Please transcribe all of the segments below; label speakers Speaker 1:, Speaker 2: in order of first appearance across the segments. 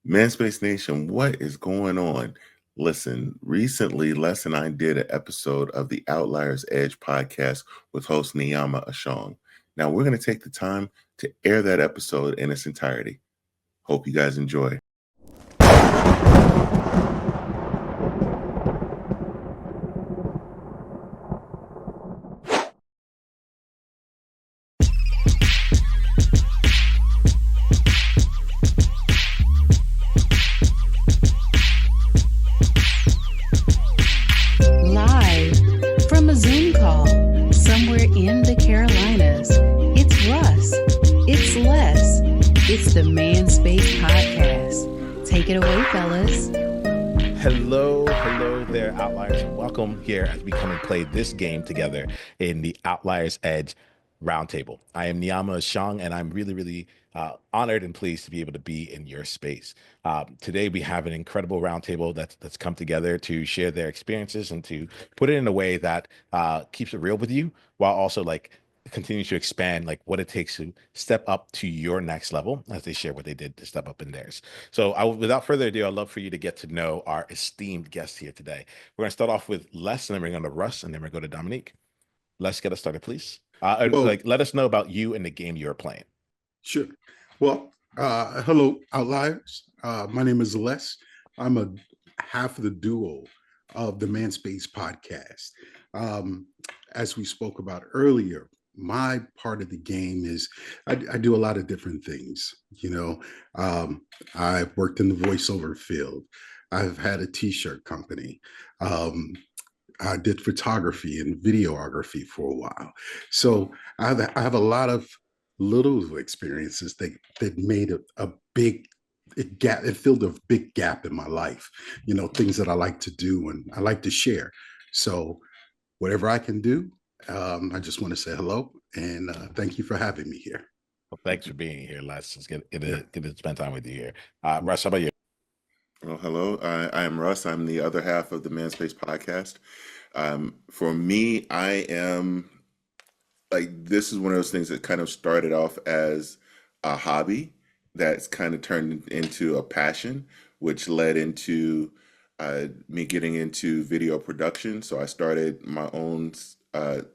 Speaker 1: Manspace Nation, what is going on? Listen, recently Les and I did an episode of the Outliers Edge podcast with host Niiamah Ashong. Now we're going to take the time to air that episode in its entirety. Hope you guys enjoy.
Speaker 2: It's the Manspace Podcast. Take it away, fellas.
Speaker 3: Hello there, Outliers, and welcome here as we come and play this game together in the Outliers Edge roundtable. I am Niiamah Ashong, and I'm really honored and pleased to be able to be in your space. Today, we have an incredible roundtable that's come together to share their experiences and to put it in a way that keeps it real with you, while also continue to expand what it takes to step up to your next level as they share what they did to step up in theirs. So without further ado, I'd love for you to get to know our esteemed guests here today. We're going to start off with Les, and then we're going to Russ, and then we're going to go to Dominique. Let's get us started, please. Let us know about you and the game you're playing.
Speaker 4: Sure. Well, hello, Outliers. My name is Les. I'm a half of the duo of the Manspace Podcast. As we spoke about earlier, my part of the game is I do a lot of different things. I've worked in the voiceover field. I've had a t-shirt company. I did photography and videography for a while. So I have a lot of little experiences that made a big gap. It filled a big gap in my life, things that I like to do and I like to share. So whatever I can do, I just want to say hello and thank you for having me here.
Speaker 3: Well, thanks for being here, Les. It's good to spend time with you here. Russ, how about you?
Speaker 1: Well, hello. I am Russ. I'm the other half of the Manspace Podcast. For me, I am this is one of those things that kind of started off as a hobby that's kind of turned into a passion, which led into me getting into video production. So I started my own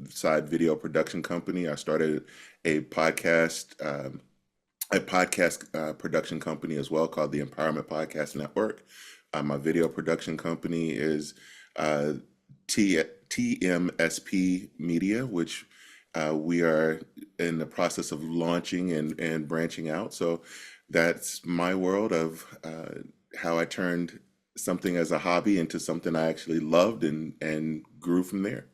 Speaker 1: side video production company. I started a podcast production company as well called the Empowerment Podcast Network. My video production company is TMSP Media, which we are in the process of launching and branching out. So that's my world of how I turned something as a hobby into something I actually loved and grew from there.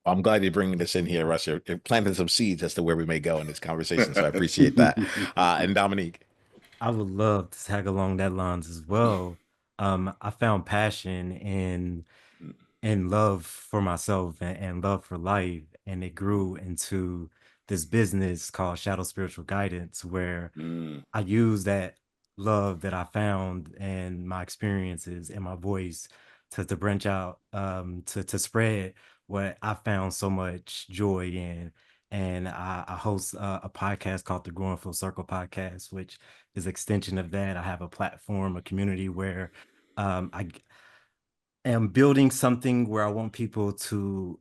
Speaker 3: I'm glad you're bringing this in here, Russ. You're planting some seeds as to where we may go in this conversation, so I appreciate that. And Dominique?
Speaker 5: I would love to tag along that lines as well. I found passion and love for myself and love for life, and it grew into this business called Shadow Spiritual Guidance, where I use that love that I found and my experiences and my voice to branch out, to spread what I found so much joy in. And I host a podcast called the Growing Full Circle Podcast, which is an extension of that. I have a platform, a community where I am building something where I want people to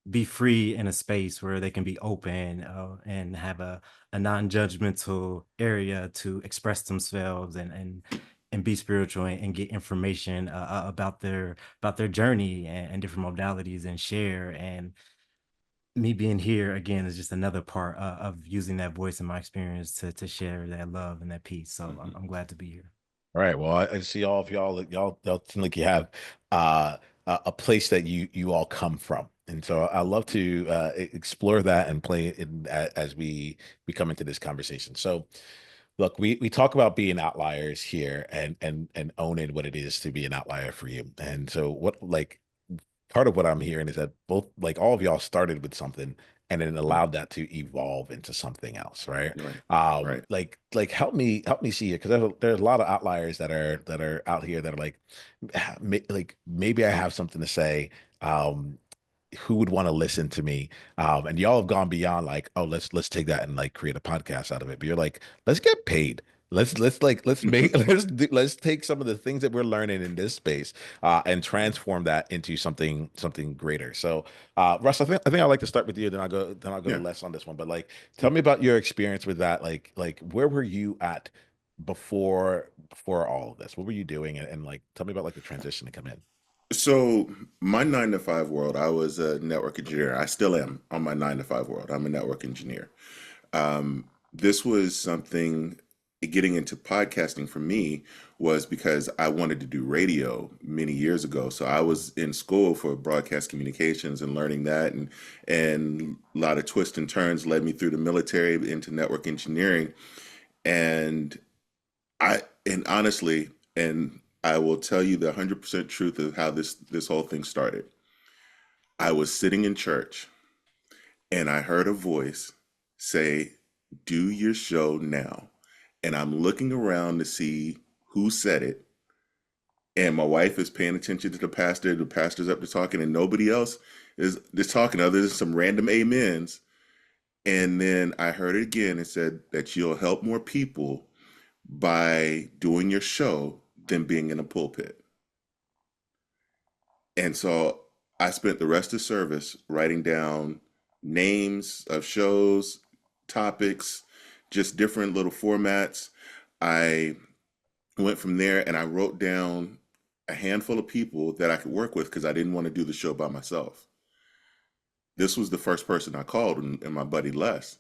Speaker 5: be free in a space where they can be open and have a non-judgmental area to express themselves and be spiritual and get information about their journey and different modalities and share. And me being here again is just another part of using that voice and my experience to share that love and that peace. So I'm glad to be here.
Speaker 3: All right. Well, I see all of y'all seem like you have a place that you all come from. And so I love to explore that and play it as we come into this conversation. So look, we talk about being outliers here and owning what it is to be an outlier for you. And so part of what I'm hearing is that both all of y'all started with something and then allowed that to evolve into something else, right?
Speaker 1: Right.
Speaker 3: Help me see here, because there's a lot of outliers that are out here that are maybe I have something to say. Who would want to listen to me? And y'all have gone beyond let's take that and create a podcast out of it. But you're let's get paid Let's make let's take some of the things that we're learning in this space and transform that into something greater. So Russ, I think I'd like to start with you, then I'll go to
Speaker 1: Yeah.
Speaker 3: Les on this one. But like tell me about your experience with that. Like where were you at before all of this? What were you doing? And like tell me about like the transition to come in.
Speaker 1: So my 9 to 5 world, I was a network engineer. I still am on my 9 to 5 world. I'm a network engineer. This was something getting into podcasting for me was because I wanted to do radio many years ago. So I was in school for broadcast communications and learning that, and a lot of twists and turns led me through the military into network engineering. And and honestly, and I will tell you the 100% truth of how this whole thing started. I was sitting in church and I heard a voice say, "Do your show now." And I'm looking around to see who said it. And my wife is paying attention to the pastor. The pastor's up to talking, and nobody else is talking other than some random amens. And then I heard it again and said that you'll help more people by doing your show than being in a pulpit. And so I spent the rest of service writing down names of shows, topics, just different little formats. I went from there and I wrote down a handful of people that I could work with because I didn't want to do the show by myself. This was the first person I called, and my buddy Les.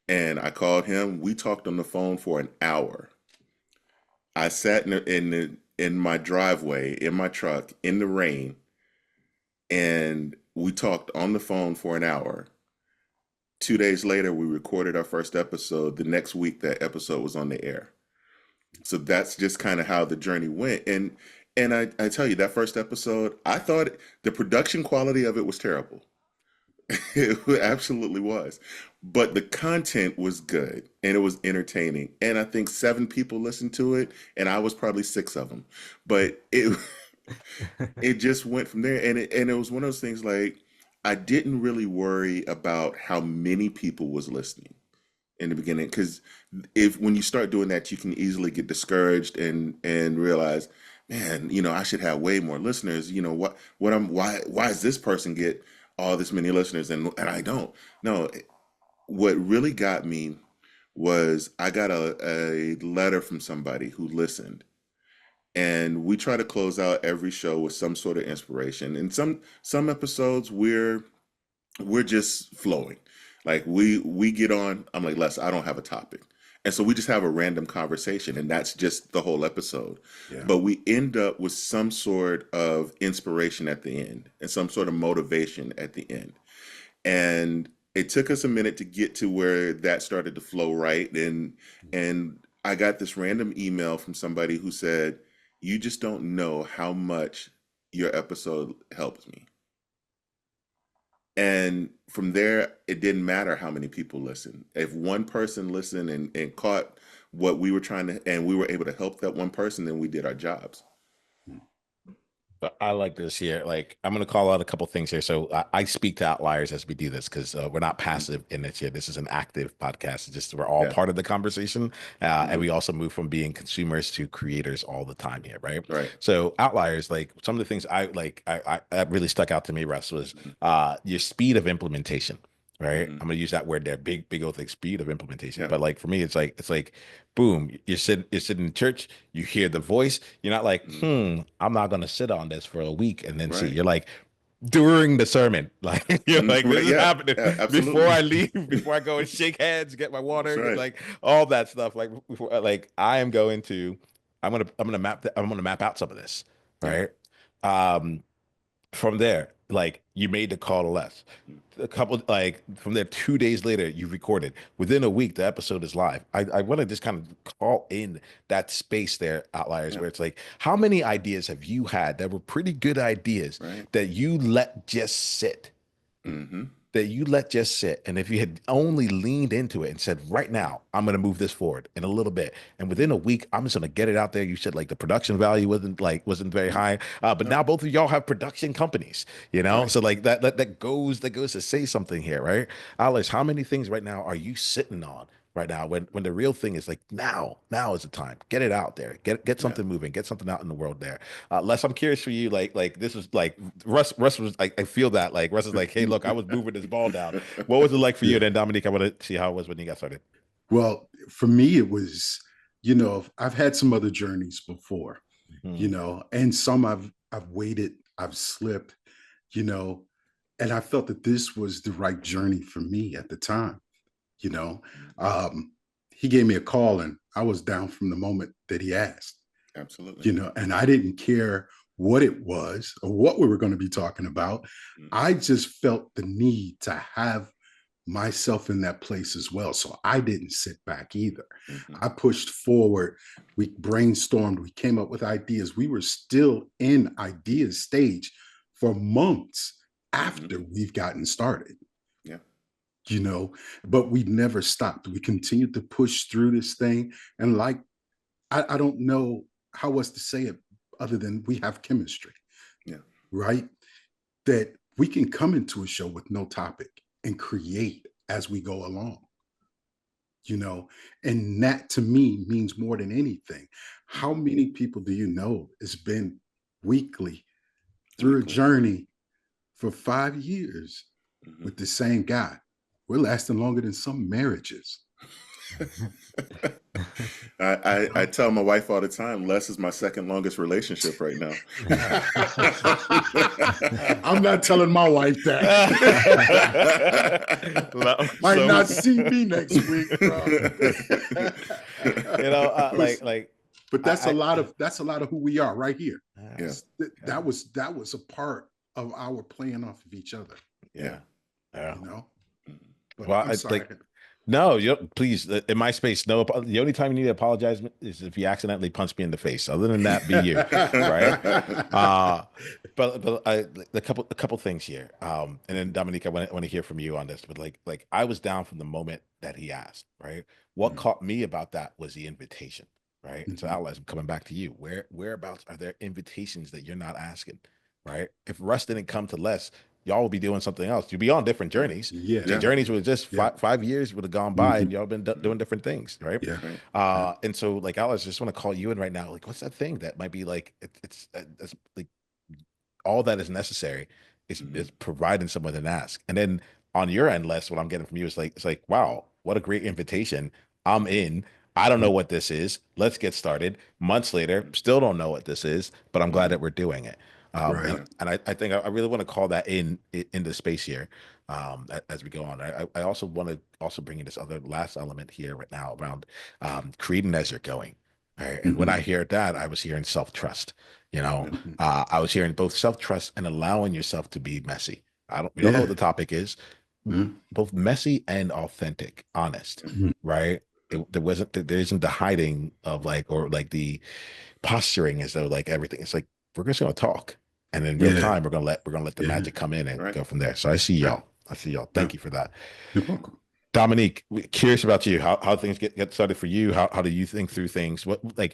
Speaker 1: And I called him. We talked on the phone for an hour. I sat in my driveway, in my truck, in the rain, and we talked on the phone for an hour. 2 days later, we recorded our first episode. The next week, that episode was on the air. So that's just kind of how the journey went. And I tell you, that first episode, I thought the production quality of it was terrible. It absolutely was. But the content was good and it was entertaining. And I think 7 people listened to it, and I was probably 6 of them. But it just went from there. And it was one of those things like I didn't really worry about how many people was listening in the beginning, because when you start doing that, you can easily get discouraged and realize, man, I should have way more listeners. Why does this person get all this many listeners and I don't? No, what really got me was I got a letter from somebody who listened, and we try to close out every show with some sort of inspiration. And some episodes we're just flowing. Like we get on, I'm like, Les, I don't have a topic. And so we just have a random conversation, and that's just the whole episode.
Speaker 4: Yeah.
Speaker 1: But we end up with some sort of inspiration at the end and some sort of motivation at the end. And it took us a minute to get to where that started to flow right. And I got this random email from somebody who said, "You just don't know how much your episode helped me." And from there, it didn't matter how many people listened. If one person listened and caught what we were trying to, and we were able to help that one person, then we did our jobs.
Speaker 3: But I like this here. Like, I'm going to call out a couple things here. So I speak to outliers as we do this because we're not passive in this here. This is an active podcast. It's just we're all
Speaker 1: Yeah.
Speaker 3: part of the conversation. And we also move from being consumers to creators all the time here, right?
Speaker 1: Right.
Speaker 3: So outliers, like some of the things I that really stuck out to me, Russ, was your speed of implementation. Right. I'm gonna use that word there, big old like speed of implementation.
Speaker 1: Yeah.
Speaker 3: But like for me, it's like boom, you're sitting in church, you hear the voice, you're not like, I'm not gonna sit on this for a week and then see.
Speaker 1: Right.
Speaker 3: You're like during the sermon, like you're like, this is
Speaker 1: Yeah.
Speaker 3: happening
Speaker 1: Yeah, absolutely.
Speaker 3: before I leave, before I go and shake hands, get my water,
Speaker 1: That's right.
Speaker 3: like all that stuff. Like before, like I'm gonna map out some of this,
Speaker 1: Yeah.
Speaker 3: right? From there, like you made the call to Les. A couple, like from there, 2 days later, you recorded. Within a week, the episode is live. I want to just kind of call in that space there, outliers,
Speaker 1: Yeah.
Speaker 3: where it's like, how many ideas have you had that were pretty good ideas
Speaker 1: Right.
Speaker 3: that you let just sit?
Speaker 1: Mm-hmm.
Speaker 3: That you let just sit. And if you had only leaned into it and said, right now, I'm going to move this forward in a little bit. And within a week, I'm just going to get it out there. You said like the production value wasn't very high. But now both of y'all have production companies,
Speaker 1: Right.
Speaker 3: So like that goes to say something here, right? Alice, how many things right now are you sitting on right now, when the real thing is like now is the time. Get it out there. Get something moving. Get something out in the world there. Les, I'm curious for you. Like this is like Russ was like, I feel that like Russ is like, hey, look, I was moving this ball down. What was it like for you?
Speaker 4: Yeah.
Speaker 3: And then Dominique, I want to see how it was when you got started.
Speaker 4: Well, for me, it was, I've had some other journeys before,
Speaker 3: Mhm.
Speaker 4: and some I've waited, I've slipped, you know, and I felt that this was the right journey for me at the time. you know. Um, he gave me a call and I was down from the moment that he asked,
Speaker 1: Absolutely.
Speaker 4: and I didn't care what it was or what we were going to be talking about. I just felt the need to have myself in that place as well. So I didn't sit back either. I pushed forward. We brainstormed. We came up with ideas. We were still in idea stage for months after we've gotten started.
Speaker 1: Yeah.
Speaker 4: But we never stopped. We continued to push through this thing. And like, I don't know how else to say it other than we have chemistry.
Speaker 1: Yeah.
Speaker 4: Right? That we can come into a show with no topic and create as we go along. And that to me means more than anything. How many people do you know has been weekly through a journey for 5 years with the same guy? We're lasting longer than some marriages.
Speaker 1: I tell my wife all the time, Les is my second longest relationship right now.
Speaker 4: I'm not telling my wife that. Might not see me next week, bro. But that's a lot of who we are right here.
Speaker 1: Yeah.
Speaker 4: That was a part of our playing off of each other.
Speaker 3: Yeah.
Speaker 4: But
Speaker 3: Well,
Speaker 4: I'm sorry.
Speaker 3: No, please, in my space, no. The only time you need to apologize is if you accidentally punch me in the face. Other than that, be you, right? But a couple things here, and then Dominique, I want to hear from you on this. But like I was down from the moment that he asked, right? What caught me about that was the invitation, right? So Outliers, I'm coming back to you. Whereabouts are there invitations that you're not asking, right? If Russ didn't come to Les, y'all will be doing something else. You'd be on different journeys.
Speaker 4: Yeah.
Speaker 3: The journeys would just 5 years would have gone by, and y'all been doing different things, right?
Speaker 4: Yeah.
Speaker 3: And so, like, Alice, just want to call you in right now. Like, what's that thing that might be like? It's like all that is necessary is providing someone an ask, and then on your end, Les, what I'm getting from you is it's like, wow, what a great invitation. I'm in. I don't know what this is. Let's get started. Months later, still don't know what this is, but I'm glad that we're doing it. And I think I really want to call that in the space here as we go on. I also want to also bring in this other last element here right now around creating as you're going. Right? And when I hear that, I was hearing self-trust. I was hearing both self-trust and allowing yourself to be messy. We don't know what the topic is. Both messy and authentic, honest, right? There isn't the hiding of the posturing as though like everything. It's like we're just gonna talk. And in real time, we're gonna let the magic come in and go from there. So I see y'all. Thank you for that.
Speaker 4: You're welcome.
Speaker 3: Dominique, curious about you. How things get started for you? How do you think through things?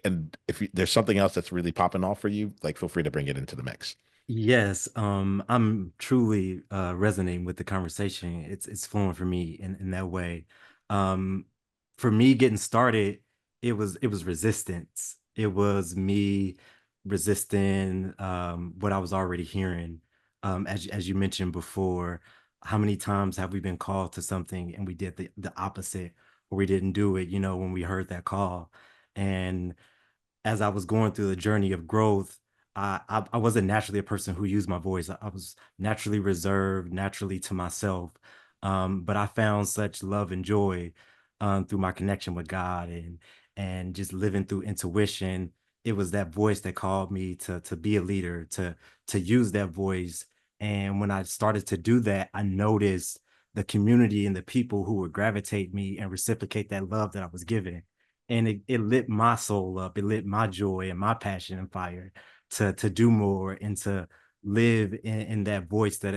Speaker 3: And if there's something else that's really popping off for you, feel free to bring it into the mix.
Speaker 5: Yes, I'm truly resonating with the conversation. It's flowing for me in that way. For me getting started, it was resistance. It was me resisting what I was already hearing. As you mentioned before, how many times have we been called to something and we did the opposite, or we didn't do it, when we heard that call. And as I was going through the journey of growth, I wasn't naturally a person who used my voice. I was naturally reserved, naturally to myself. But I found such love and joy through my connection with God and just living through intuition. It was that voice that called me to be a leader, to use that voice. And when I started to do that, I noticed the community and the people who would gravitate me and reciprocate that love that I was given. And it lit my soul up. It lit my joy and my passion and fire to do more and to live in that voice that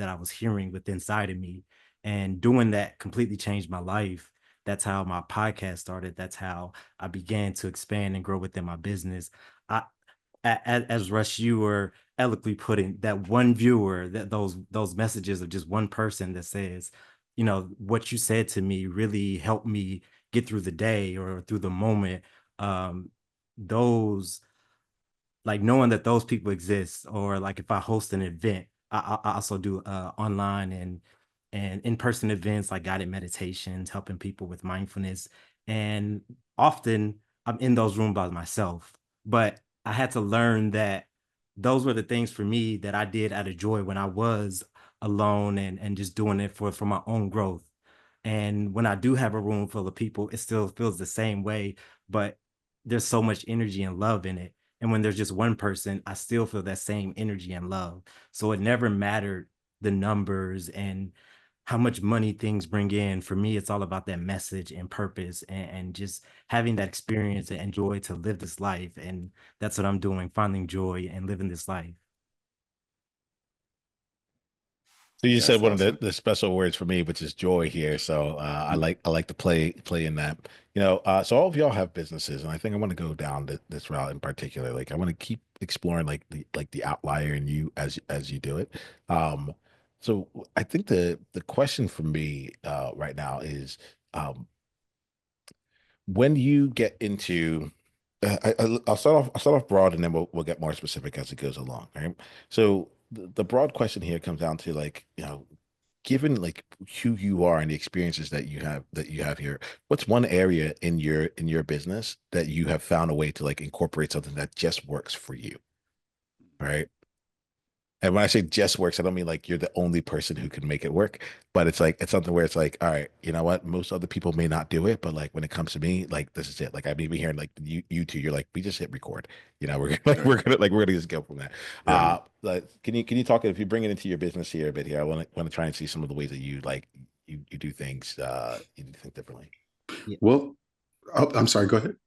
Speaker 5: I was hearing within inside of me. And doing that completely changed my life. That's how my podcast started. That's how I began to expand and grow within my business. As Russ, you were eloquently putting, that one viewer, that those messages of just one person that says, what you said to me really helped me get through the day or through the moment. Um, those like knowing that those people exist, or like if I host an event, I also do online and in-person events like guided meditations, helping people with mindfulness. And often I'm in those rooms by myself, but I had to learn that those were the things for me that I did out of joy when I was alone and just doing it for my own growth. And when I do have a room full of people, it still feels the same way, but there's so much energy and love in it. And when there's just one person, I still feel that same energy and love. So it never mattered the numbers and how much money things bring in. For me, it's all about that message and purpose and just having that experience and joy to live this life. And that's what I'm doing, finding joy and living this life.
Speaker 3: So you said
Speaker 1: That's
Speaker 3: one of
Speaker 1: awesome.
Speaker 3: the special words for me, which is joy here. So I like to play in that. So all of y'all have businesses, and I think I want to go down this route in particular. Like I want to keep exploring like the outlier in you as you do it. Um, so I think the question for me right now is um, when you get into I'll start off broad and then we'll get more specific as it goes along, right? So the broad question here comes down to like, given like who you are and the experiences that you have here, what's one area in your business that you have found a way to like incorporate something that just works for you, right? And when I say just works, I don't mean like you're the only person who can make it work, but it's like it's something where it's like, all right, you know what? Most other people may not do it, but like when it comes to me, like this is it. Like I've been hearing like you two, you're like, we just hit record. We're like
Speaker 1: Right.
Speaker 3: we're gonna just go from that.
Speaker 1: Yeah.
Speaker 3: Like, can you talk if you bring it into your business here a bit here? I want to try and see some of the ways that you like you do things you do things differently.
Speaker 5: Yeah.
Speaker 4: Well, I'm sorry. Go ahead.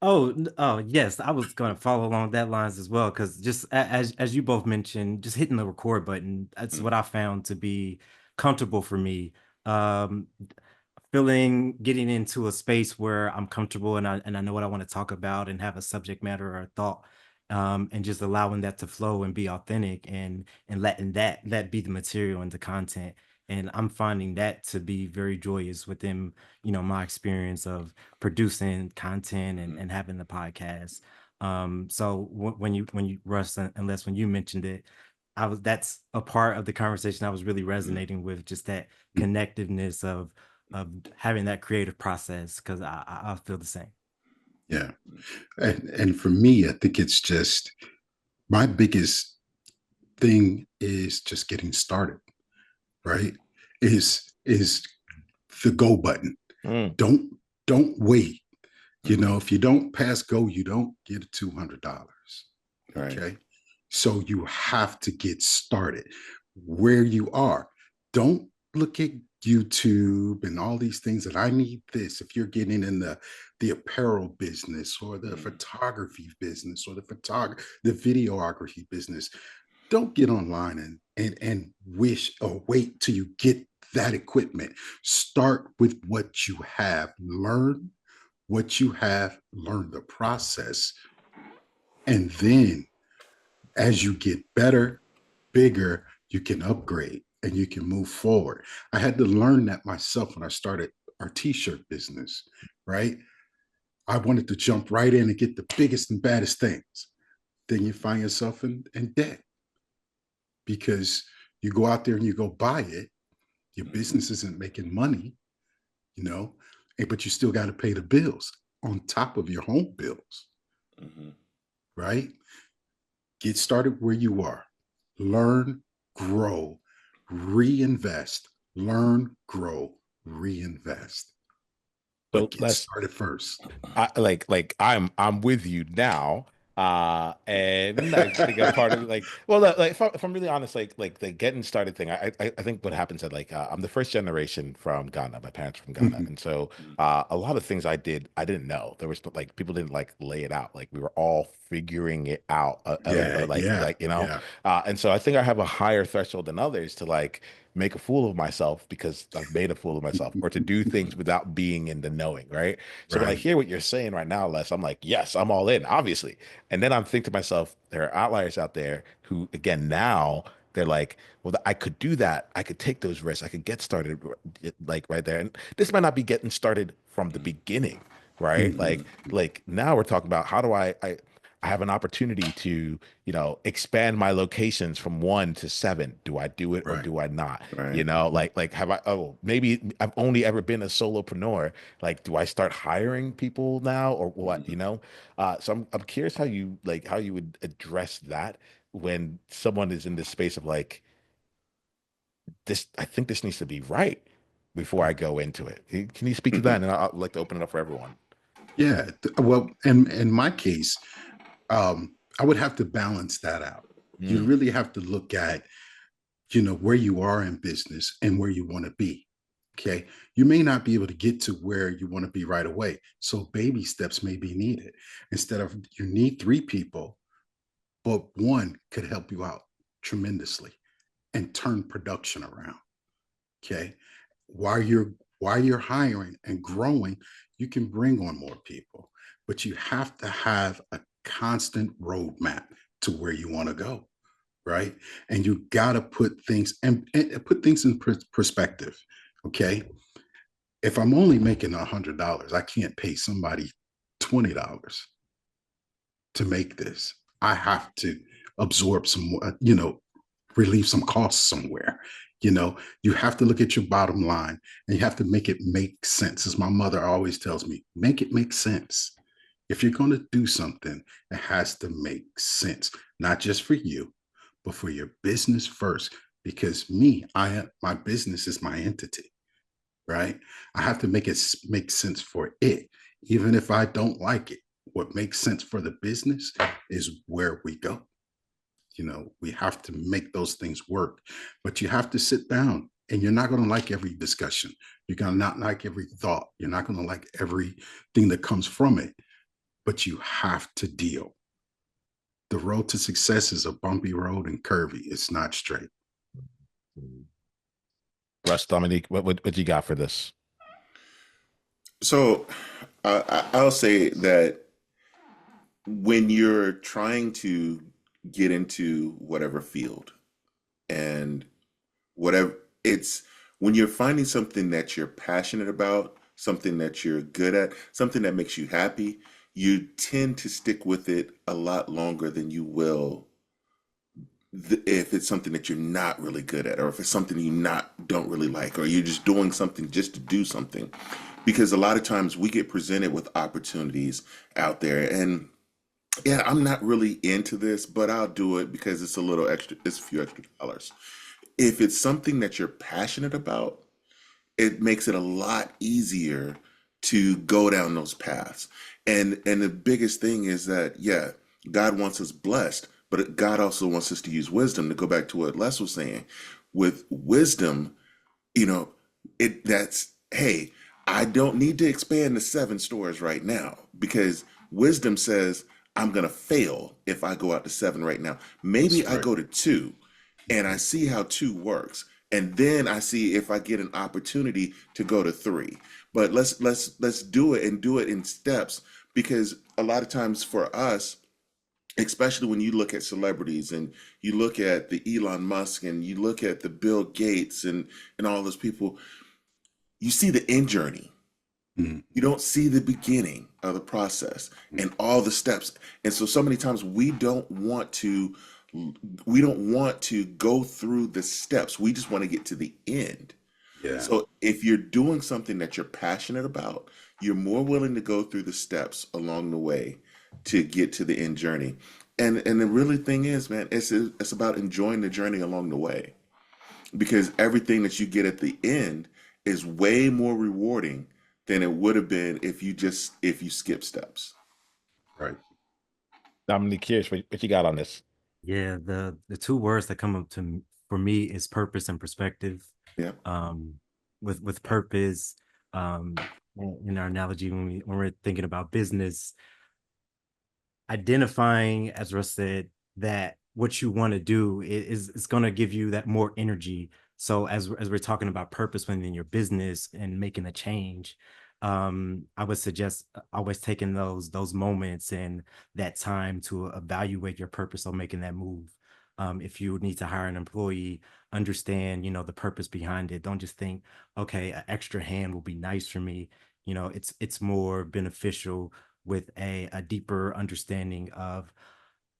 Speaker 5: Oh, yes. I was going to follow along that lines as well, because just as you both mentioned, just hitting the record button, that's
Speaker 1: Mm,
Speaker 5: what I found to be comfortable for me. Um, getting into a space where I'm comfortable and I know what I want to talk about and have a subject matter or a thought, and just allowing that to flow and be authentic and letting that be the material and the content. And I'm finding that to be very joyous within, my experience of producing content
Speaker 1: mm,
Speaker 5: and having the podcast. So when you Russ and Les, when you mentioned it, that's a part of the conversation I was really
Speaker 1: mm,
Speaker 5: resonating with, just that connectiveness of having that creative process, because I feel the same.
Speaker 4: Yeah. And for me, I think it's just my biggest thing is just getting started, right? Is the go button.
Speaker 3: Mm,
Speaker 4: Don't wait.
Speaker 1: mhm.
Speaker 4: If you don't pass go, you don't get $200.
Speaker 1: Right.
Speaker 4: Okay. So you have to get started where you are. Don't look at YouTube and all these things that I need this. If you're getting in the apparel business or the
Speaker 1: Mm,
Speaker 4: photography business or the videography business, don't get online and wish or wait till you get that equipment. Start with what you have. Learn what you have, learn the process, and then as you get better, bigger, you can upgrade and you can move forward. I had to learn that myself when I started our t-shirt business, right? I wanted to jump right in and get the biggest and baddest things. Then you find yourself in debt because you go out there and you go buy it. Your
Speaker 1: mhm,
Speaker 4: business isn't making money, you know, but you still got to pay the bills on top of your home bills,
Speaker 1: mhm.
Speaker 4: right? Get started where you are. Learn, grow, reinvest. Learn, grow, reinvest.
Speaker 3: so
Speaker 4: But get
Speaker 3: let's
Speaker 4: started first.
Speaker 3: I'm with you now. And I think a part of it, like, well, like if I'm really honest, like the getting started thing, I think what happens is like I'm the first generation from Ghana. My parents are from Ghana,
Speaker 4: Mhm.
Speaker 3: and so
Speaker 1: Mm,
Speaker 3: a lot of things I didn't know. There was like people didn't like lay it out. Like we were all figuring it out.
Speaker 4: Yeah, yeah, yeah.
Speaker 3: And so I think I have a higher threshold than others to like make a fool of myself because I've made a fool of myself, or to do things without being in the knowing, right? So when I
Speaker 4: Right.
Speaker 3: hear what you're saying right now, Les, I'm like, yes, I'm all in, obviously. And then I'm thinking to myself, there are outliers out there who, again, now they're like, well, I could do that. I could take those risks. I could get started like right there. And this might not be getting started from the beginning, right?
Speaker 4: Mhm.
Speaker 3: Like now we're talking about how do I have an opportunity to, expand my locations from 1 to 7. Do I do it or
Speaker 4: Right.
Speaker 3: do I not?
Speaker 1: Right.
Speaker 3: Like have I, maybe I've only ever been a solopreneur. Like, do I start hiring people now or what,
Speaker 4: Mhm.
Speaker 3: So I'm curious how you would address that when someone is in this space of like, this, I think this needs to be right before I go into it. Can you speak to that? And I'd like to open it up for everyone.
Speaker 4: Yeah. Well, in my case, I would have to balance that out. You
Speaker 3: Mm,
Speaker 4: really have to look at, where you are in business and where you want to be. Okay. You may not be able to get to where you want to be right away. So baby steps may be needed. Instead of you need 3 people, but one could help you out tremendously and turn production around. Okay. While you're while you're hiring and growing, you can bring on more people, but you have to have a constant roadmap to where you want to go, right? And you got to put things and put things in perspective. Okay. If I'm only making $100, I can't pay somebody $20 to make this. I have to absorb some, relieve some costs somewhere. You have to look at your bottom line and you have to make it make sense. As my mother always tells me, make it make sense. If you're going to do something, it has to make sense, not just for you, but for your business first. Because my business is my entity, right? I have to make it make sense for it, even if I don't like it. What makes sense for the business is where we go. We have to make those things work, but you have to sit down and you're not going to like every discussion. You're going to not like every thought. You're not going to like everything that comes from it, but you have to deal. The road to success is a bumpy road and curvy. It's not straight.
Speaker 3: Russ, Dominique, what you got for this?
Speaker 1: So I'll say that when you're trying to get into whatever field and whatever it's when you're finding something that you're passionate about, something that you're good at, something that makes you happy, you tend to stick with it a lot longer than you will if it's something that you're not really good at, or if it's something you not don't really like, or you're just doing something just to do something. Because a lot of times we get presented with opportunities out there, and yeah, I'm not really into this, but I'll do it because it's a little extra, it's a few extra dollars. If it's something that you're passionate about, it makes it a lot easier to go down those paths. And the biggest thing is that, yeah, God wants us blessed, but God also wants us to use wisdom. To go back to what Les was saying, with wisdom, you know, that's, hey, I don't need to expand to 7 stores right now, because wisdom says I'm gonna fail if I go out to 7 right now. Maybe
Speaker 4: That's
Speaker 1: I
Speaker 4: right.
Speaker 1: go to 2 and I
Speaker 4: Mhm.
Speaker 1: see how 2 works. And then I see if I get an opportunity to go to 3. But let's do it, and do it in steps, because a lot of times for us, especially when you look at celebrities and you look at the Elon Musk and you look at the Bill Gates and all those people, you see the end journey.
Speaker 4: Mhm.
Speaker 1: You don't see the beginning of the process
Speaker 4: Mhm.
Speaker 1: and all the steps. And so many times we don't want to go through the steps. We just want to get to the end.
Speaker 4: Yeah.
Speaker 1: So if you're doing something that you're passionate about, you're more willing to go through the steps along the way to get to the end journey. And the really thing is, man, it's about enjoying the journey along the way, because everything that you get at the end is way more rewarding than it would have been if you skip steps.
Speaker 4: Right.
Speaker 3: Dominique, curious what you got on this.
Speaker 5: Yeah, the two words that come up for me is purpose and perspective.
Speaker 1: Yeah.
Speaker 5: Um, with purpose, in our analogy, when we're thinking about business, identifying, as Russ said, that what you want to do is going to give you that more energy. So as we're talking about purpose within your business and making a change, I would suggest always taking those moments and that time to evaluate your purpose on making that move. If you need to hire an employee, understand, the purpose behind it. Don't just think, okay, an extra hand will be nice for me. It's more beneficial with a deeper understanding of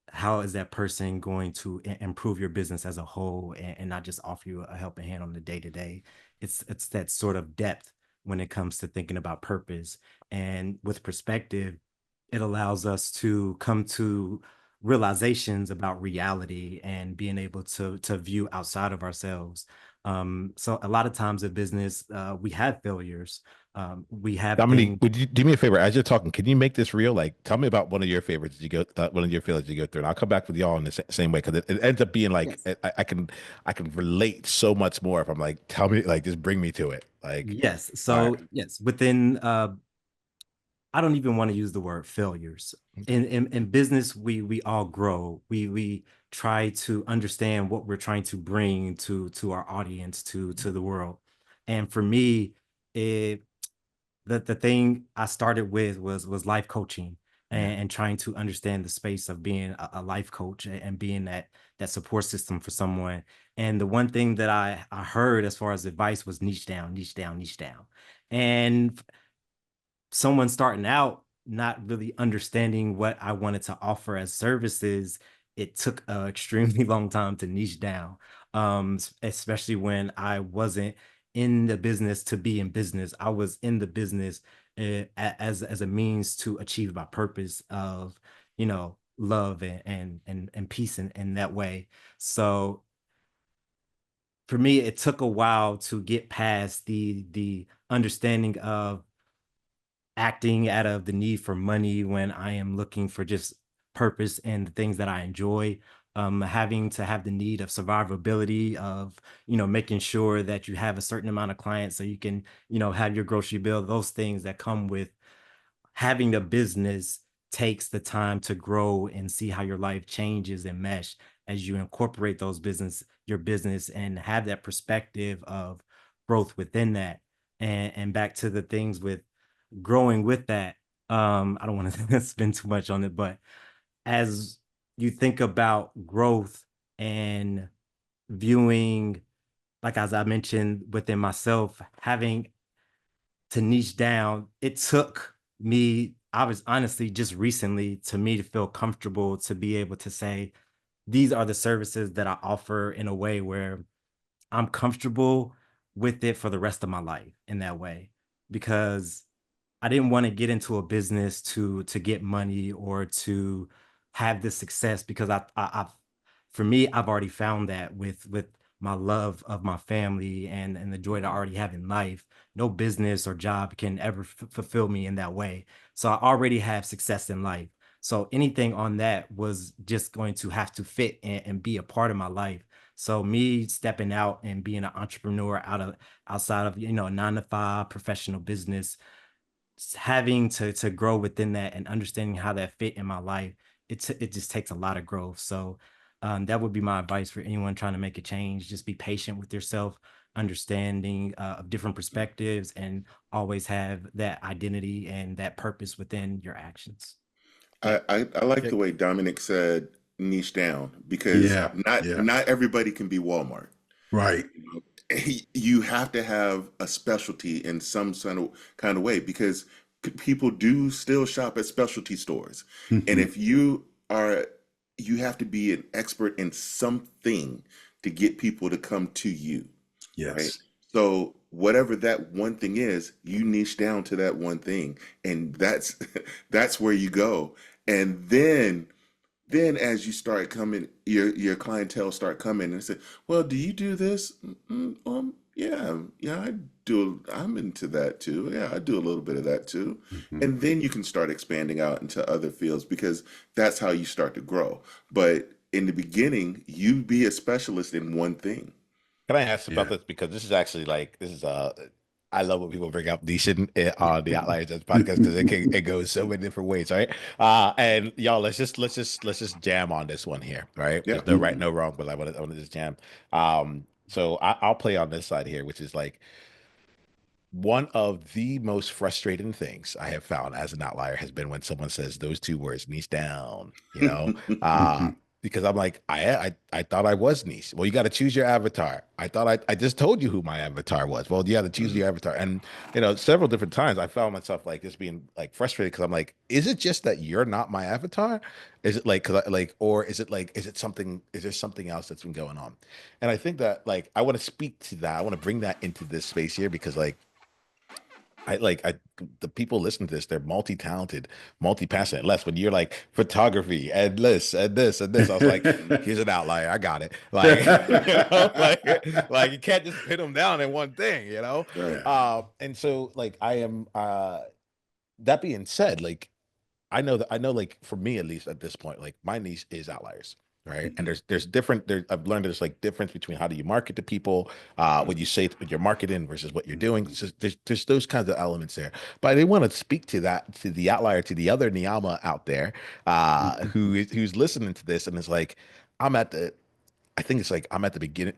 Speaker 5: how is that person going to improve your business as a whole, and not just offer you a helping hand on the day to day. It's that sort of depth when it comes to thinking about purpose, and with perspective, it allows us to come to realizations about reality and being able to view outside of ourselves. So a lot of times in business, we have failures. We have
Speaker 3: Dominique,
Speaker 5: things.
Speaker 3: would you do me a favor as you're talking? Can you make this real? Like, tell me about one of your favorites you go, one of your failures you go through, and I'll come back with y'all in the same way because it ends up being like
Speaker 5: Yes.
Speaker 3: I can relate so much more if I'm like, tell me, like, just bring me to it. Like,
Speaker 5: Yes.
Speaker 3: all right,
Speaker 5: So yes, within I don't even want to use the word failures. In business, we all grow. We try to understand what we're trying to bring to our audience, to the world. And for me, it the thing I started with was life coaching,
Speaker 1: Yeah.
Speaker 5: and trying to understand the space of being a life coach, and being that support system for someone. And the one thing that I heard as far as advice was niche down, niche down, niche down. And someone starting out not really understanding what I wanted to offer as services, it took an extremely long time to niche down. Especially when I wasn't in the business to be in business. I was in the business as a means to achieve my purpose of, love and peace in that way. So for me, it took a while to get past the understanding of acting out of the need for money when I am looking for just purpose and the things that I enjoy. Having to have the need of survivability of, making sure that you have a certain amount of clients so you can, have your grocery bill, those things that come with having a business takes the time to grow and see how your life changes and mesh as you incorporate your business, and have that perspective of growth within that. And back to the things with growing with that. I don't want to spend too much on it, but as you think about growth and viewing, like as I mentioned within myself, having to niche down, it took me, I was honestly just recently, to me to feel comfortable to be able to say, these are the services that I offer in a way where I'm comfortable with it for the rest of my life in that way. Because I didn't want to get into a business to get money or to have this success, because I've, for me, I've already found that with my love of my family and the joy that I already have in life. No business or job can ever fulfill me in that way. So I already have success in life. So anything on that was just going to have to fit and be a part of my life. So me stepping out and being an entrepreneur outside of, a 9 to 5 professional business, having to grow within that and understanding how that fit in my life, it just takes a lot of growth. So that would be my advice for anyone trying to make a change. Just be patient with yourself, understanding of different perspectives, and always have that identity and that purpose within your actions.
Speaker 1: I like the way Dominic said niche down because
Speaker 4: Yeah, yeah,
Speaker 1: not everybody can be Walmart.
Speaker 4: right.
Speaker 1: You have to have a specialty in some kind of way because people do still shop at specialty stores. And
Speaker 4: Mhm.
Speaker 1: if you are, you have to be an expert in something to get people to come to you, right?
Speaker 4: Yes.
Speaker 1: So whatever that one thing is, you niche down to that one thing, and that's that's where you go. And then as you start coming, your clientele start coming and say, "Well, do you do this?" Yeah, yeah, I do. I'm into that too. Yeah, I do a little bit of that too.
Speaker 4: Mhm.
Speaker 1: And then you can start expanding out into other fields because that's how you start to grow. But in the beginning, you be a specialist in one thing.
Speaker 3: can I ask about
Speaker 4: Yeah.
Speaker 3: this because this is actually like this is I love when people bring up Nishan on the Outliers Edge podcast because it goes so many different ways, right? And y'all, let's just jam on this one here, right?
Speaker 1: Yeah.
Speaker 3: There's no right,
Speaker 4: Mhm.
Speaker 3: no wrong, but I want to just jam. So I'll play on this side here, which is like one of the most frustrating things I have found as an outlier has been when someone says those two words, niche down,
Speaker 4: Mhm.
Speaker 3: because I'm like, I thought I was niche. Well, you got to choose your avatar. I thought I just told you who my avatar was. Well, you got to choose
Speaker 1: Mhm.
Speaker 3: your avatar. And several different times I found myself like just being like frustrated because I'm like, is it just that you're not my avatar? Is it like, or is it like, is there something else that's been going on? And I think that like I want to speak to that. I want to bring that into this space here because like I the people listening to this, they're multi-talented, multi-passionate. Les, when you're like photography and this and this and this, I was like, here's an outlier. I got it. Like, like you can't just pin them down in one thing, you know?
Speaker 1: Right.
Speaker 3: And so like I am that being said, like I know like for me at least at this point, like my niche is outliers. Right. And there's different I've learned there's like difference between how do you market to people, what you say what you're marketing versus what you're doing. So there's those kinds of elements there. But I didn't want to speak to that, to the outlier, to the other Niiamah out there, who's listening to this and is like, I'm at the I think it's like I'm at the beginning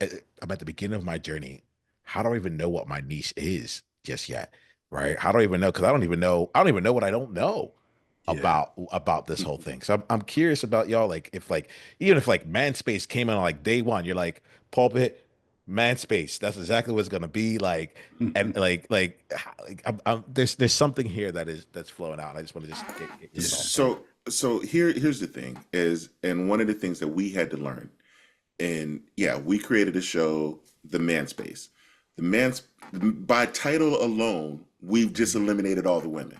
Speaker 3: of my journey. How do I even know what my niche is just yet? Right. How do I even know? Because I don't even know what I don't know
Speaker 4: Yeah.
Speaker 3: about this whole thing. So I'm curious about y'all, like if like even if like man space came in on like day one, you're like pulpit man space. That's exactly what it's gonna be like, and there's something here that's flowing out. I just want to just get your thoughts on
Speaker 1: So here's the thing is, and one of the things that we had to learn, and yeah, we created a show, the Man Space. The man's by title alone, we've just eliminated all the women,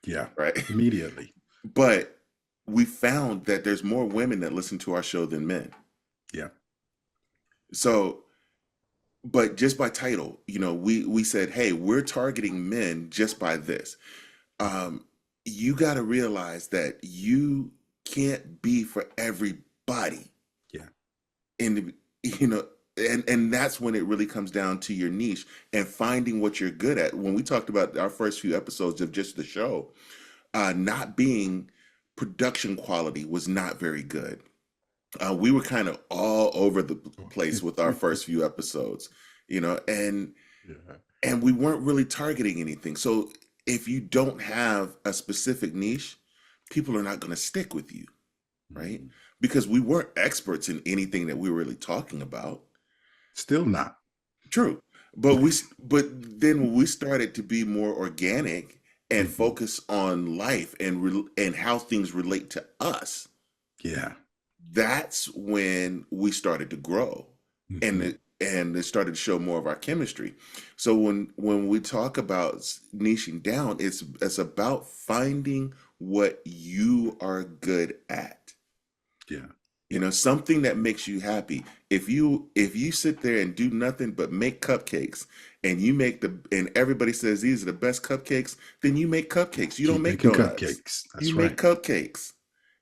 Speaker 4: Yeah.
Speaker 1: right?
Speaker 4: Immediately.
Speaker 1: But we found that there's more women that listen to our show than men.
Speaker 4: Yeah.
Speaker 1: So, but just by title, we said, hey, we're targeting men just by this. You got to realize that you can't be for everybody.
Speaker 4: Yeah.
Speaker 1: And and that's when it really comes down to your niche and finding what you're good at. When we talked about our first few episodes of just the show, not being production quality was not very good. We were kind of all over the place with our first few episodes, and
Speaker 4: Yeah.
Speaker 1: we weren't really targeting anything. So if you don't have a specific niche, people are not going to stick with you, right?
Speaker 4: Mhm.
Speaker 1: Because we weren't experts in anything that we were really talking about.
Speaker 4: Still not.
Speaker 1: True. But then when we started to be more organic and
Speaker 4: Mhm.
Speaker 1: focus on life and how things relate to us,
Speaker 4: Yeah.
Speaker 1: that's when we started to grow, and
Speaker 4: Mhm.
Speaker 1: it started to show more of our chemistry. So when we talk about niching down, it's about finding what you are good at.
Speaker 4: Yeah.
Speaker 1: Something that makes you happy. If you sit there and do nothing but make cupcakes, and and everybody says these are the best cupcakes, then you make cupcakes. You don't
Speaker 4: Keep
Speaker 1: make
Speaker 4: making
Speaker 1: donuts.
Speaker 4: cupcakes.
Speaker 1: You
Speaker 4: That's
Speaker 1: make
Speaker 4: right.
Speaker 1: cupcakes,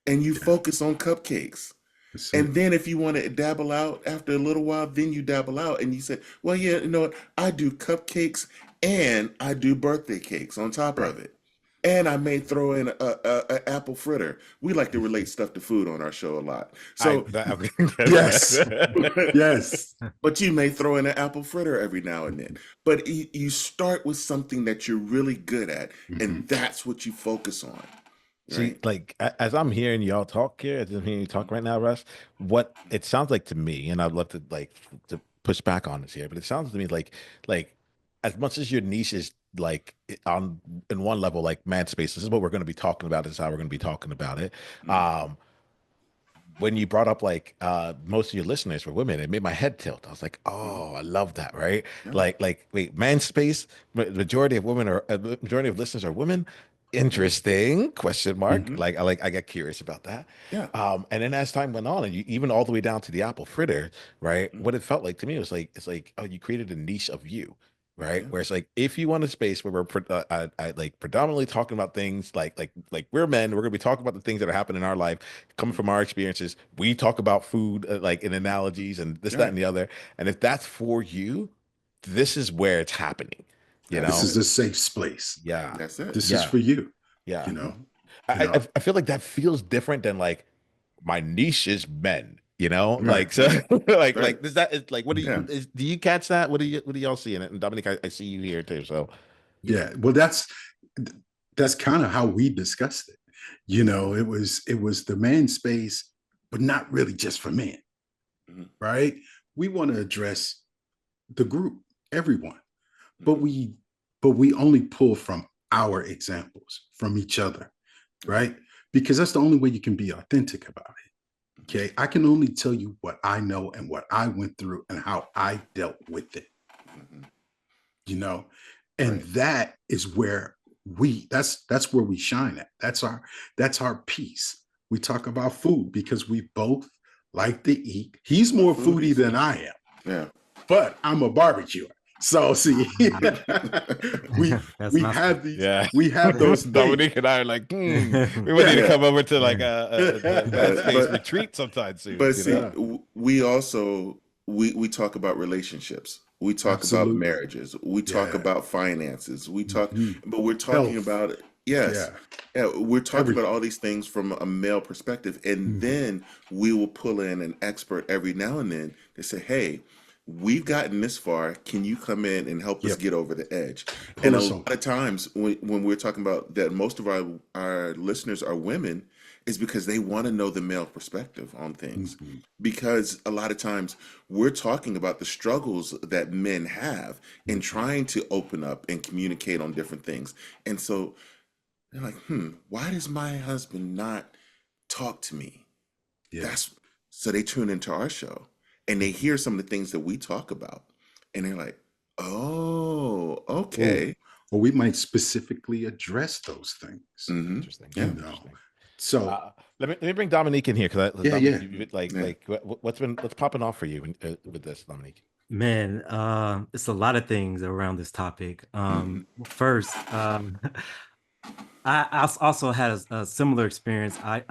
Speaker 1: and you
Speaker 4: Yeah.
Speaker 1: focus on cupcakes.
Speaker 4: That's
Speaker 1: And
Speaker 4: it.
Speaker 1: then if you want to dabble out after a little while, then you dabble out and you say, well, yeah, you know what? I do cupcakes and I do birthday cakes on top
Speaker 4: Right.
Speaker 1: of it. And I may throw in a apple fritter. We like to relate stuff to food on our show a lot. So,
Speaker 4: Yes. Yes.
Speaker 1: but you may throw in an apple fritter every now and then. But you start with something that you're really good at, and
Speaker 4: Mhm.
Speaker 1: that's what you focus on,
Speaker 3: See,
Speaker 1: right?
Speaker 3: like as I'm hearing y'all talk here, as I'm hearing you talk right now, Russ, what it sounds like to me, and I'd love to like to push back on this here, but it sounds to me like as much as your niche is like on in one level, like man space, this is what we're going to be talking about, this is how we're going to be talking about it.
Speaker 1: Mm.
Speaker 3: Um, when you brought up like most of your listeners were women, it made my head tilt. I was like,
Speaker 1: Mhm.
Speaker 3: oh, I love that, right?
Speaker 1: Yeah.
Speaker 3: Like wait, man space, majority of women are majority of listeners are women. Interesting question mark.
Speaker 1: Mhm.
Speaker 3: I get curious about that.
Speaker 1: Yeah.
Speaker 3: And then as time went on, and you even all the way down to the apple fritter, right?
Speaker 1: Mhm.
Speaker 3: What it felt like to me was like it's like, oh, you created a niche of you, right?
Speaker 1: Yeah.
Speaker 3: Where it's like if you want a space where we're like predominantly talking about things like we're men, we're gonna be talking about the things that are happening in our life, coming from our experiences. We talk about food like in analogies and this, that,
Speaker 1: Right.
Speaker 3: and the other. And if that's for you, this is where it's happening. You
Speaker 1: That's
Speaker 4: This
Speaker 3: know?
Speaker 4: is
Speaker 1: it.
Speaker 4: a safe space.
Speaker 3: Yeah,
Speaker 1: That's it.
Speaker 4: This is
Speaker 3: yeah,
Speaker 4: for you.
Speaker 3: yeah.
Speaker 4: You
Speaker 1: Mhm.
Speaker 4: know. You
Speaker 3: I, I
Speaker 4: know.
Speaker 3: I feel like that feels different than like my niche is men,
Speaker 1: Right.
Speaker 3: like so
Speaker 1: Right.
Speaker 3: does that is like what do
Speaker 1: Yeah.
Speaker 3: you do you catch that? What do y'all see in it? And Dominic, I see you here too. So
Speaker 4: Yeah. Well, that's kind of how we discussed it. It was the man space but not really just for men,
Speaker 1: Mhm.
Speaker 4: right? We want to address the group, everyone, but we only pull from our examples, from each other, right? Because that's the only way you can be authentic about it. Okay. I can only tell you what I know and what I went through and how I dealt with it,
Speaker 1: Mhm.
Speaker 4: you know? And
Speaker 1: Right.
Speaker 4: that is where that's where we shine at. That's our piece. We talk about food because we both like to eat. He's more foodie
Speaker 1: Foodies.
Speaker 4: than I am,
Speaker 1: Yeah.
Speaker 4: but I'm a barbecuer. So see, we
Speaker 5: That's
Speaker 4: we
Speaker 5: my
Speaker 4: have
Speaker 5: speed.
Speaker 4: these,
Speaker 3: Yeah.
Speaker 4: we have those things.
Speaker 3: Dominique and I are like, we might need to
Speaker 1: Yeah.
Speaker 3: come over to like
Speaker 5: Yeah.
Speaker 3: the man
Speaker 1: But
Speaker 3: space
Speaker 1: but
Speaker 3: retreat sometime soon,
Speaker 1: but
Speaker 3: you
Speaker 1: see,
Speaker 3: know?
Speaker 4: Yeah,
Speaker 1: we also we talk about relationships. We talk about
Speaker 4: absolutely.
Speaker 1: marriages. We talk
Speaker 4: Yeah.
Speaker 1: about finances. We talk,
Speaker 4: Mhm.
Speaker 1: but we're talking
Speaker 4: Health.
Speaker 1: about yes.
Speaker 4: Yeah.
Speaker 1: Yeah, we're talking about
Speaker 4: Everything.
Speaker 1: all these things from a male perspective, and
Speaker 4: Mhm.
Speaker 1: then we will pull in an expert every now and then to say, "Hey, we've gotten this far. Can you come in and help us
Speaker 4: Yep.
Speaker 1: get over the edge?" And
Speaker 4: Pull
Speaker 1: a
Speaker 4: us
Speaker 1: lot
Speaker 4: over.
Speaker 1: of times when we're talking about that, most of our listeners are women, is because they want to know the male perspective on things.
Speaker 4: Mhm.
Speaker 1: Because a lot of times we're talking about the struggles that men have in
Speaker 4: Mhm.
Speaker 1: trying to open up and communicate on different things. And so they're like, why does my husband not talk to me?
Speaker 4: Yeah.
Speaker 1: That's so they tune into our show and they hear some of the things that we talk about. And they're like, oh,
Speaker 4: Oh,
Speaker 1: okay.
Speaker 4: or we might specifically address those things,
Speaker 1: Mm-hmm.
Speaker 3: Interesting.
Speaker 4: you
Speaker 1: Yeah.
Speaker 4: know.
Speaker 3: Interesting.
Speaker 4: So
Speaker 3: Let me bring Dominique in here because
Speaker 4: yeah,
Speaker 3: Dominique,
Speaker 4: yeah.
Speaker 1: Yeah.
Speaker 3: what's popping off for you with this, Dominique?
Speaker 5: Man, it's a lot of things around this topic.
Speaker 1: Mm-hmm.
Speaker 5: First, also had a similar experience. I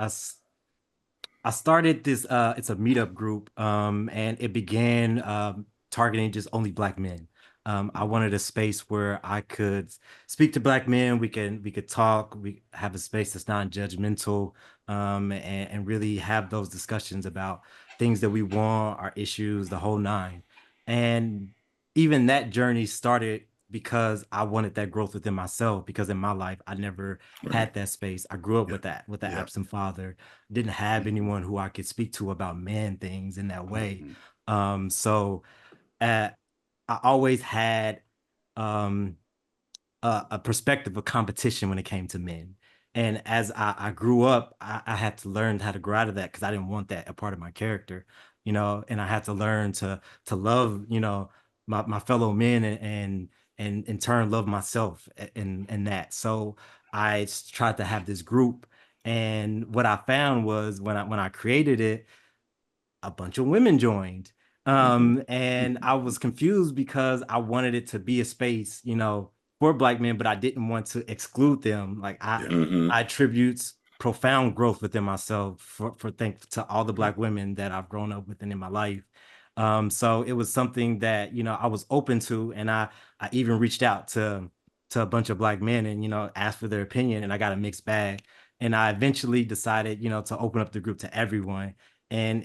Speaker 5: started this it's a meetup group, and it began targeting just only Black men. I
Speaker 1: Mm-hmm.
Speaker 5: wanted a space where I could speak to Black men. We could talk. We have a space that's non-judgmental, and really have those discussions about things that we want, our issues, the whole nine. And even that journey started because I wanted that growth within myself. Because in my life, I never
Speaker 1: Right.
Speaker 5: had that space. I grew up
Speaker 4: Yeah.
Speaker 5: with that, with the
Speaker 4: Yeah.
Speaker 5: absent father, didn't have
Speaker 4: Mhm.
Speaker 5: anyone who I could speak to about man things in that way.
Speaker 4: Mhm.
Speaker 5: So uh, I always had um, a perspective of competition when it came to men. And as I grew up, I had to learn how to grow out of that because I didn't want that a part of my character, and I had to learn to love, my fellow men and in turn love myself in that. So tried to have this group. And what I found was when I created it, a bunch of women joined.
Speaker 1: Mm-hmm.
Speaker 5: And I was confused because I wanted it to be a space, for Black men, but I didn't want to exclude them. Like I,
Speaker 4: Yeah.
Speaker 1: Mm-hmm.
Speaker 5: I attribute profound growth within myself for thank to all the
Speaker 1: Right.
Speaker 5: Black women that I've grown up with and in my life. So it was something that I was open to, and I even reached out to a bunch of Black men and asked for their opinion, and I got a mixed bag. And I eventually decided, to open up the group to everyone, and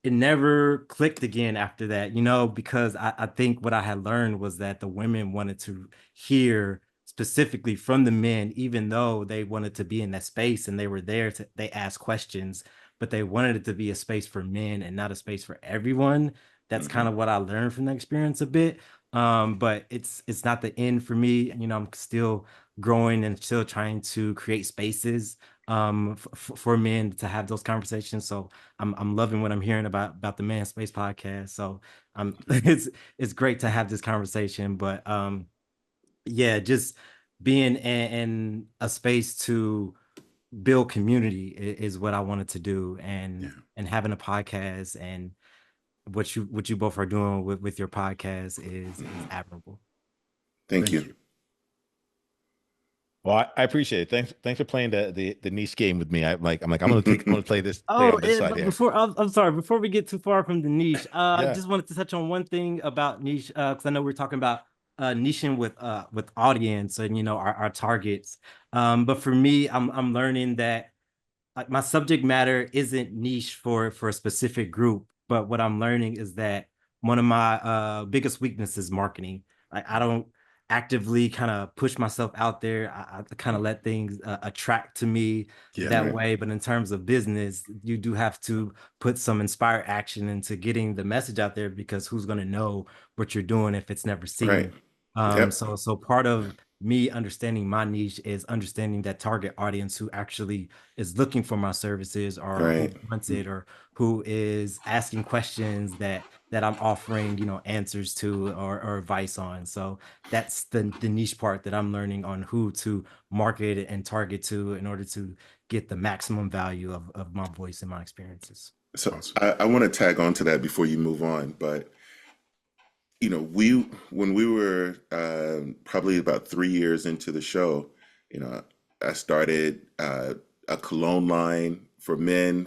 Speaker 5: it never clicked again after that, because I think what I had learned was that the women wanted to hear specifically from the men, even though they wanted to be in that space and they were there they asked questions, but they wanted it to be a space for men and not a space for everyone. That's
Speaker 1: Mm-hmm.
Speaker 5: kind of what I learned from the experience a bit. But it's not the end for me. I'm still growing and still trying to create spaces for men to have those conversations. So I'm loving what I'm hearing about the Man Space podcast. So it's great to have this conversation. But yeah, just being in a space to build community is what I wanted to do,
Speaker 4: Yeah.
Speaker 5: and having a podcast and what you both are doing with your podcast is
Speaker 1: Mm-hmm.
Speaker 5: admirable.
Speaker 1: Thank
Speaker 4: Thank
Speaker 1: you.
Speaker 4: you.
Speaker 3: Well, I appreciate it. Thanks for playing the niche game with me. I'm gonna play
Speaker 5: Oh,
Speaker 3: on this side
Speaker 5: but
Speaker 3: here.
Speaker 5: I'm sorry, before we get too far from the niche, I
Speaker 3: Yeah.
Speaker 5: just wanted to touch on one thing about niche, because I know we're talking about niching with audience and our targets. But for me, I'm learning that like my subject matter isn't niche for a specific group, but what I'm learning is that one of my biggest weaknesses is marketing. Like I don't actively kind of push myself out there. I kind of let things attract to me that
Speaker 1: Right.
Speaker 5: way. But in terms of business, you do have to put some inspired action into getting the message out there, because who's going to know what you're doing if it's never
Speaker 1: Right.
Speaker 5: seen?
Speaker 1: Yep.
Speaker 5: So part of me understanding my niche is understanding that target audience who actually is looking for my services, or who
Speaker 1: Right.
Speaker 5: wants it, or who is asking questions that I'm offering, answers to, or advice on. So that's the niche part that I'm learning on who to market and target to in order to get the maximum value of my voice and my experiences.
Speaker 1: So
Speaker 4: Awesome.
Speaker 1: I want to tag on to that before you move on, but we when we were probably about 3 years into the show, you know, I started a cologne line for men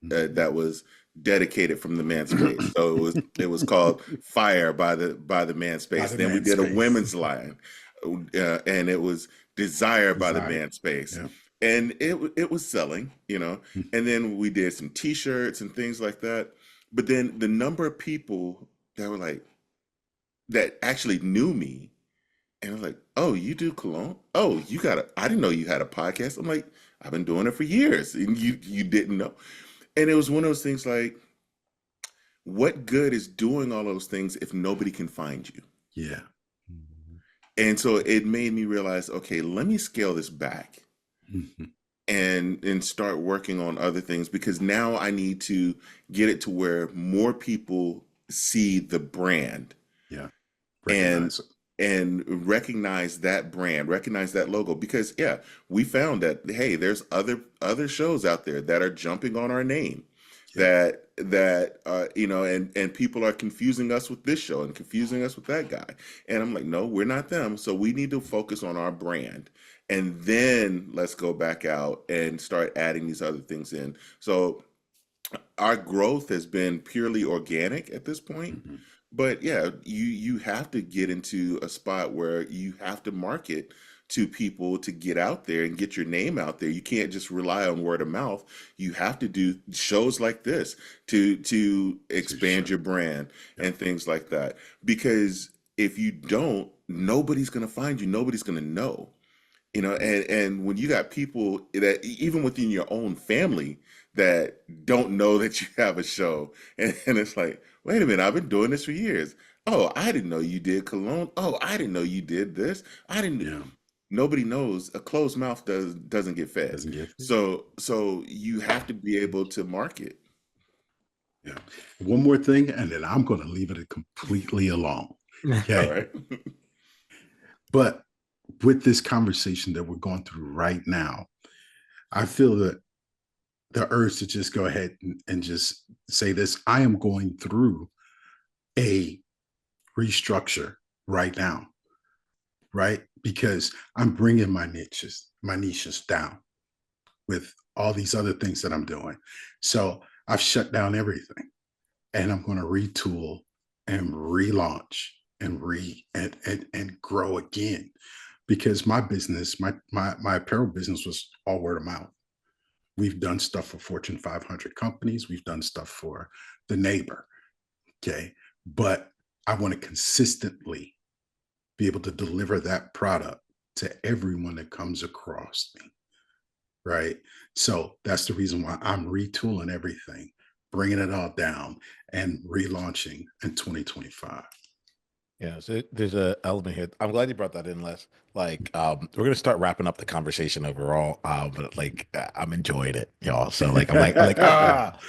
Speaker 1: that was dedicated from the man space. So it was called Fire by the man
Speaker 4: By
Speaker 1: space.
Speaker 4: the
Speaker 1: Then we
Speaker 4: man
Speaker 1: did a
Speaker 4: space.
Speaker 1: women's line, and it was Desire by the
Speaker 4: Desire.
Speaker 1: man space,
Speaker 4: Yeah.
Speaker 1: and it was selling,
Speaker 4: Mm.
Speaker 1: And then we did some T-shirts and things like that. But then the number of people that were like that actually knew me, and I'm like, "Oh, you do cologne? Oh, I didn't know you had a podcast." I'm like, "I've been doing it for years, and you didn't know." And it was one of those things like, what good is doing all those things if nobody can find you?
Speaker 4: Yeah.
Speaker 5: Mhm.
Speaker 1: And so it made me realize, okay, let me scale this back
Speaker 4: Mhm.
Speaker 1: and start working on other things, because now I need to get it to where more people see the brand
Speaker 4: Yeah.
Speaker 1: and
Speaker 4: Recognize it.
Speaker 1: recognize that brand, recognize that logo. Because yeah, we found that, hey, there's other shows out there that are jumping on our name,
Speaker 4: Yeah.
Speaker 1: and people are confusing us with this show and confusing us with that guy. And I'm like, no, we're not them. So we need to focus on our brand, and then let's go back out and start adding these other things in. So our growth has been purely organic at this point.
Speaker 4: Mhm.
Speaker 1: But yeah, you have to get into a spot where you have to market to people to get out there and get your name out there. You can't just rely on word of mouth. You have to do shows like this to
Speaker 4: To
Speaker 1: expand
Speaker 4: show.
Speaker 1: your brand
Speaker 4: Yeah.
Speaker 1: and things like that. Because if you don't, nobody's going to find you. Nobody's going to know.
Speaker 4: Mm.
Speaker 1: And when you got people that even within your own family that don't know that you have a show, and it's like, wait a minute, I've been doing this for years. Oh, I didn't know you did cologne. Oh, I didn't know you did this. I didn't.
Speaker 4: Yeah.
Speaker 1: Nobody knows. A closed mouth doesn't get fed.
Speaker 4: Doesn't get it.
Speaker 1: So you have to be able to market.
Speaker 4: Yeah. One more thing, and then I'm going to leave it completely alone.
Speaker 1: All
Speaker 4: Okay.
Speaker 1: right.
Speaker 4: But with this conversation that we're going through right now, I feel that the urge to just go ahead and just say this. I am going through a restructure right now, right? Because I'm bringing my niches down with all these other things that I'm doing. So I've shut down everything, and I'm going to retool and relaunch and and grow again, because my business, my apparel business was all word of mouth. We've done stuff for Fortune 500 companies. We've done stuff for the neighbor. Okay. But I want to consistently be able to deliver that product to everyone that comes across me. Right. So that's the reason why I'm retooling everything, bringing it all down and relaunching in 2025.
Speaker 3: Yeah, so there's a element here. I'm glad you brought that in, Les. Like, we're gonna start wrapping up the conversation overall, but like, I'm enjoying it, y'all. So like, I'm like, ah.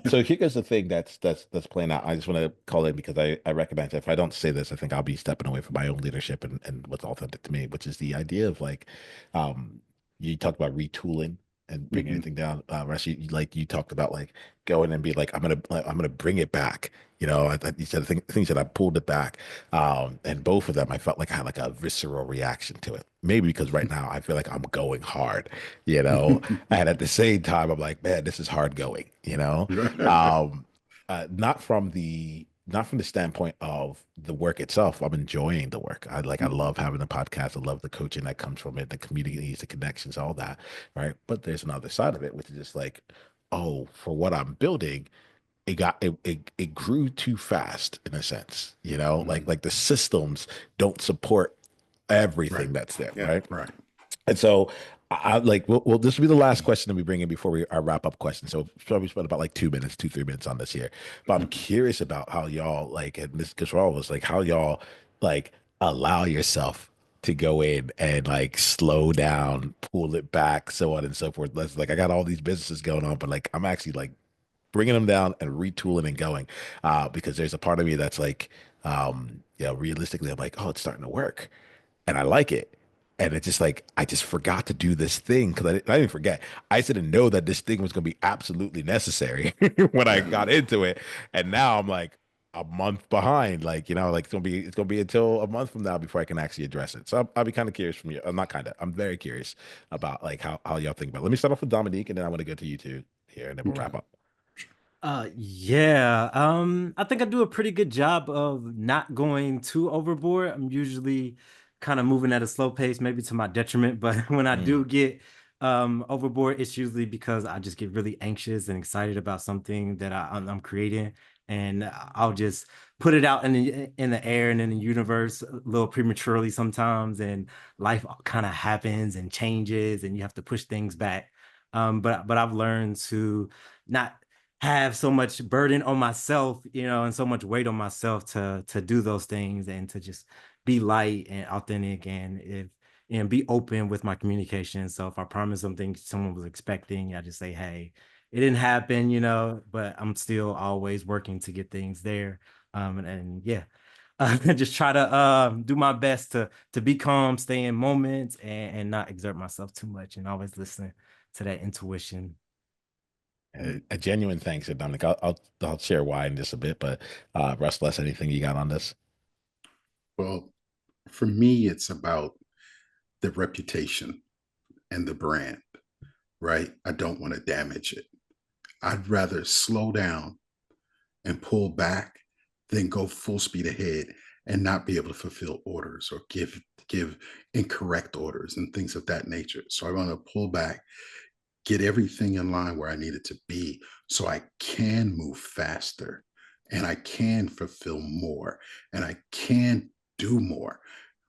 Speaker 3: So here's the thing that's playing out. I just want to call in because I recognize that if I don't say this, I think I'll be stepping away from my own leadership and what's authentic to me, which is the idea of like, um, you talked about retooling and bringing
Speaker 4: Mhm.
Speaker 3: anything down. Russ, you talked about like going and be like, I'm gonna bring it back. You said things that I pulled it back. And both of them, I felt like I had like a visceral reaction to it. Maybe because right now I feel like I'm going hard, you know, and at the same time, I'm like, man, this is hard going. Um, not from the standpoint of the work itself. I'm enjoying the work. I
Speaker 4: Mhm.
Speaker 3: love having the podcast. I love the coaching that comes from it, the communities, the connections, all that. Right. But there's another side of it, which is just like, oh, for what I'm building, it grew too fast in a sense, like
Speaker 4: Mhm.
Speaker 3: the systems don't support everything
Speaker 4: Right.
Speaker 3: that's there,
Speaker 1: Yeah.
Speaker 3: right?
Speaker 4: Right.
Speaker 3: And so I like, well, this will be the last question that we bring in before our wrap up question. So probably spend about like 2 minutes, 3 minutes on this here. But I'm curious about how y'all like, and this control was like, how y'all like allow yourself to go in and like slow down, pull it back, so on and so forth. Let's like, I got all these businesses going on, but like, I'm actually like bringing them down and retooling and going, because there's a part of me that's like, realistically, I'm like, oh, it's starting to work and I like it. And it's just like, I just forgot to do this thing because I didn't forget. I just didn't know that this thing was going to be absolutely necessary when I got into it. And now I'm like a month behind, like, like it's going to be until a month from now before I can actually address it. So I'll be kind of curious from you. I'm not kind of, I'm very curious about like how y'all think about it. Let me start off with Dominique and then I want to go to you two here and then we'll
Speaker 4: Okay.
Speaker 3: wrap up.
Speaker 5: Yeah. I think I do a pretty good job of not going too overboard. I'm usually kind of moving at a slow pace, maybe to my detriment. But when I do get overboard, it's usually because I just get really anxious and excited about something that I'm creating, and I'll just put it out in the air and in the universe a little prematurely sometimes, and life kind of happens and changes, and you have to push things back. But I've learned to not have so much burden on myself, and so much weight on myself to do those things and to just be light and authentic and be open with my communication. So if I promise something someone was expecting, I just say, hey, it didn't happen, but I'm still always working to get things there. And yeah, just try to do my best to be calm, stay in moments, and not exert myself too much, and always listen to that intuition.
Speaker 3: A genuine thanks, Dominic. I'll share why in just a bit, but Russ, Les, anything you got on this?
Speaker 4: Well, for me, it's about the reputation and the brand, right? I don't want to damage it. I'd rather slow down and pull back than go full speed ahead and not be able to fulfill orders or give incorrect orders and things of that nature. So I want to pull back, get everything in line where I need it to be so I can move faster and I can fulfill more and I can do more,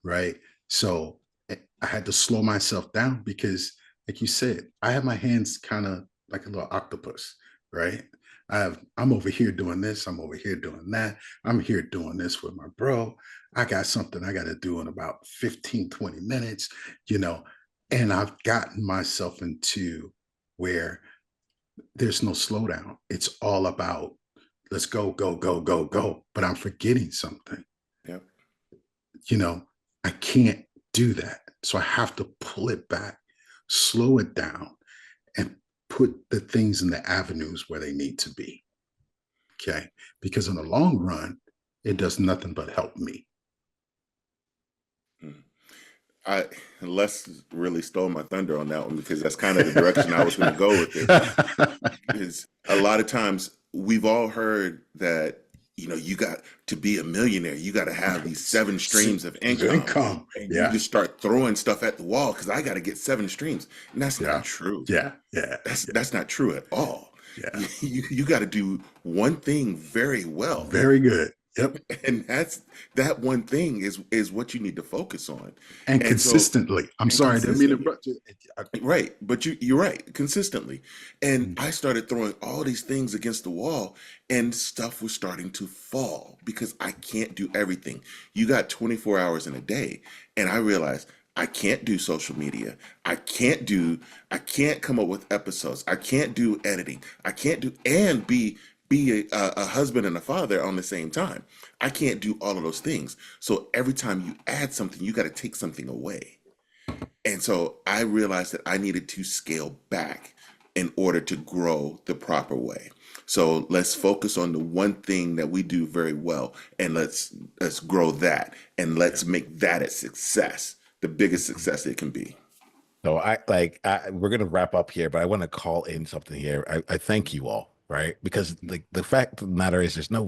Speaker 4: right? So I had to slow myself down because, like you said, I have my hands kind of like a little octopus, right? I'm over here doing this, I'm over here doing that, I'm here doing this with my bro. I got something I got to do in about 15, 20 minutes, and I've gotten myself into where there's no slowdown. It's all about let's go, go, go, go, go. But I'm forgetting something.
Speaker 1: Yep.
Speaker 4: I can't do that. So I have to pull it back, slow it down, and put the things in the avenues where they need to be. Okay. Because in the long run, it does nothing but help me.
Speaker 1: Les really stole my thunder on that one because that's kind of the direction I was going to go with it. Because a lot of times we've all heard that, you got to be a millionaire, you got to have these 7 streams of income. And you just start throwing stuff at the wall because I got to get 7 streams. And that's not true.
Speaker 4: Yeah.
Speaker 1: That's not true at all.
Speaker 4: Yeah.
Speaker 1: You got to do one thing very well.
Speaker 4: Very good. Yep.
Speaker 1: And that one thing is what you need to focus on.
Speaker 4: And consistently. I'm sorry, I didn't mean to interrupt you.
Speaker 1: Right. But you're right. Consistently. And I started throwing all these things against the wall and stuff was starting to fall because I can't do everything. You got 24 hours in a day. And I realized I can't do social media. I can't come up with episodes. I can't do editing. I can't do and be a husband and a father on the same time. I can't do all of those things. So every time you add something, you got to take something away. And so I realized that I needed to scale back in order to grow the proper way. So let's focus on the one thing that we do very well and let's grow that and let's make that a success, the biggest success it can be.
Speaker 3: So we're going to wrap up here, but I want to call in something here. I thank you all. Right. Because like the fact of the matter is there's no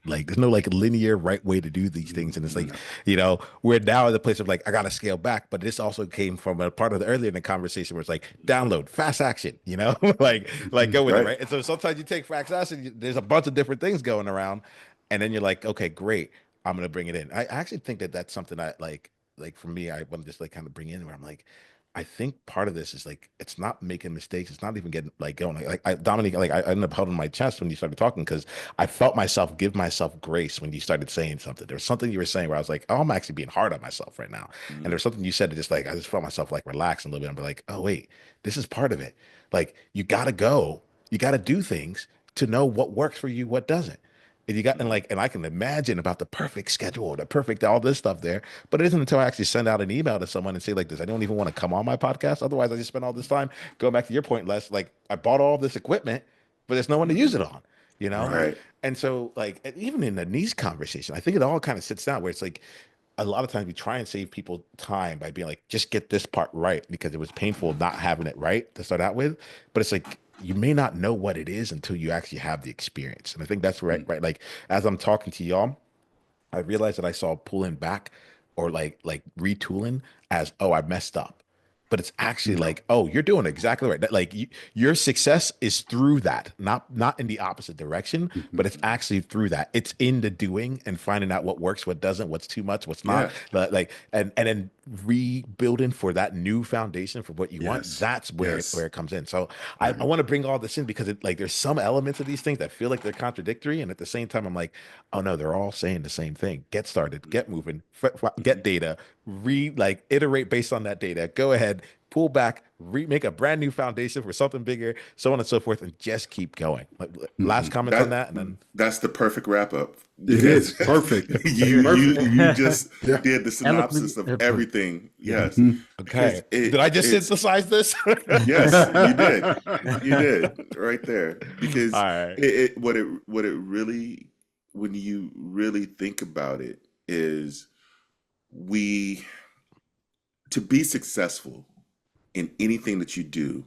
Speaker 3: linear right way to do these things. And it's like, we're now at the place of like, I got to scale back. But this also came from a part of the earlier in the conversation where it's like download fast action, like go with it. Right. And so sometimes you take fast action, there's a bunch of different things going around. And then you're like, OK, great. I'm going to bring it in. I actually think that that's something I like like for me, I want to just like kind of bring in where I'm like, I think part of this is like it's not making mistakes. It's not even getting like going. Dominique, like I ended up holding my chest when you started talking because I felt myself give myself grace when you started saying something. There was something you were saying where I was like, oh, I'm actually being hard on myself right now. And there's something you said that just like I just felt myself like relax a little bit. I'm like, oh wait, this is part of it. Like you gotta go, you gotta do things to know what works for you, what doesn't. And you got and like and I can imagine about the perfect schedule, the perfect all this stuff there. But it isn't until I actually send out an email to someone and say like this, I don't even want to come on my podcast. Otherwise, I just spend all this time going back to your point, Les. Like I bought all this equipment, but there's no one to use it on, you know?
Speaker 1: Right.
Speaker 3: And so like and even in the niche conversation, I think it all kind of sits down where it's like a lot of times we try and save people time by being like, just get this part right because it was painful not having it right to start out with. But it's like you may not know what it is until you actually have the experience. And I think that's right, right. Like as I'm talking to y'all, I realized that I saw pulling back or like retooling as, oh, I messed up. But it's actually like, oh, you're doing exactly right. That, like your success is through that, not in the opposite direction, but it's actually through that. It's in the doing and finding out what works, what doesn't, what's too much, what's not.
Speaker 1: Yeah.
Speaker 3: Like and then rebuilding for that new foundation for what you want.
Speaker 4: Yes.
Speaker 3: That's where
Speaker 4: Yes.
Speaker 3: it comes in. So I want to bring all this in because it like there's some elements of these things that feel like they're contradictory, and at the same time, I'm like, oh no, they're all saying the same thing. Get started, get moving, get data, like iterate based on that data. Go ahead, pull back, make a brand new foundation for something bigger, so on and so forth, and just keep going. Like, last comments on that, and then
Speaker 1: That's the perfect wrap up.
Speaker 4: It is perfect.
Speaker 1: You just
Speaker 4: Yeah.
Speaker 1: did the synopsis of everything. Yes.
Speaker 3: okay.
Speaker 1: It-
Speaker 3: Did I just
Speaker 1: it's-
Speaker 3: synthesize this?
Speaker 1: Yes, you did. You did right there. Because
Speaker 3: All right.
Speaker 1: what it really, when you really think about it, is to be successful in anything that you do,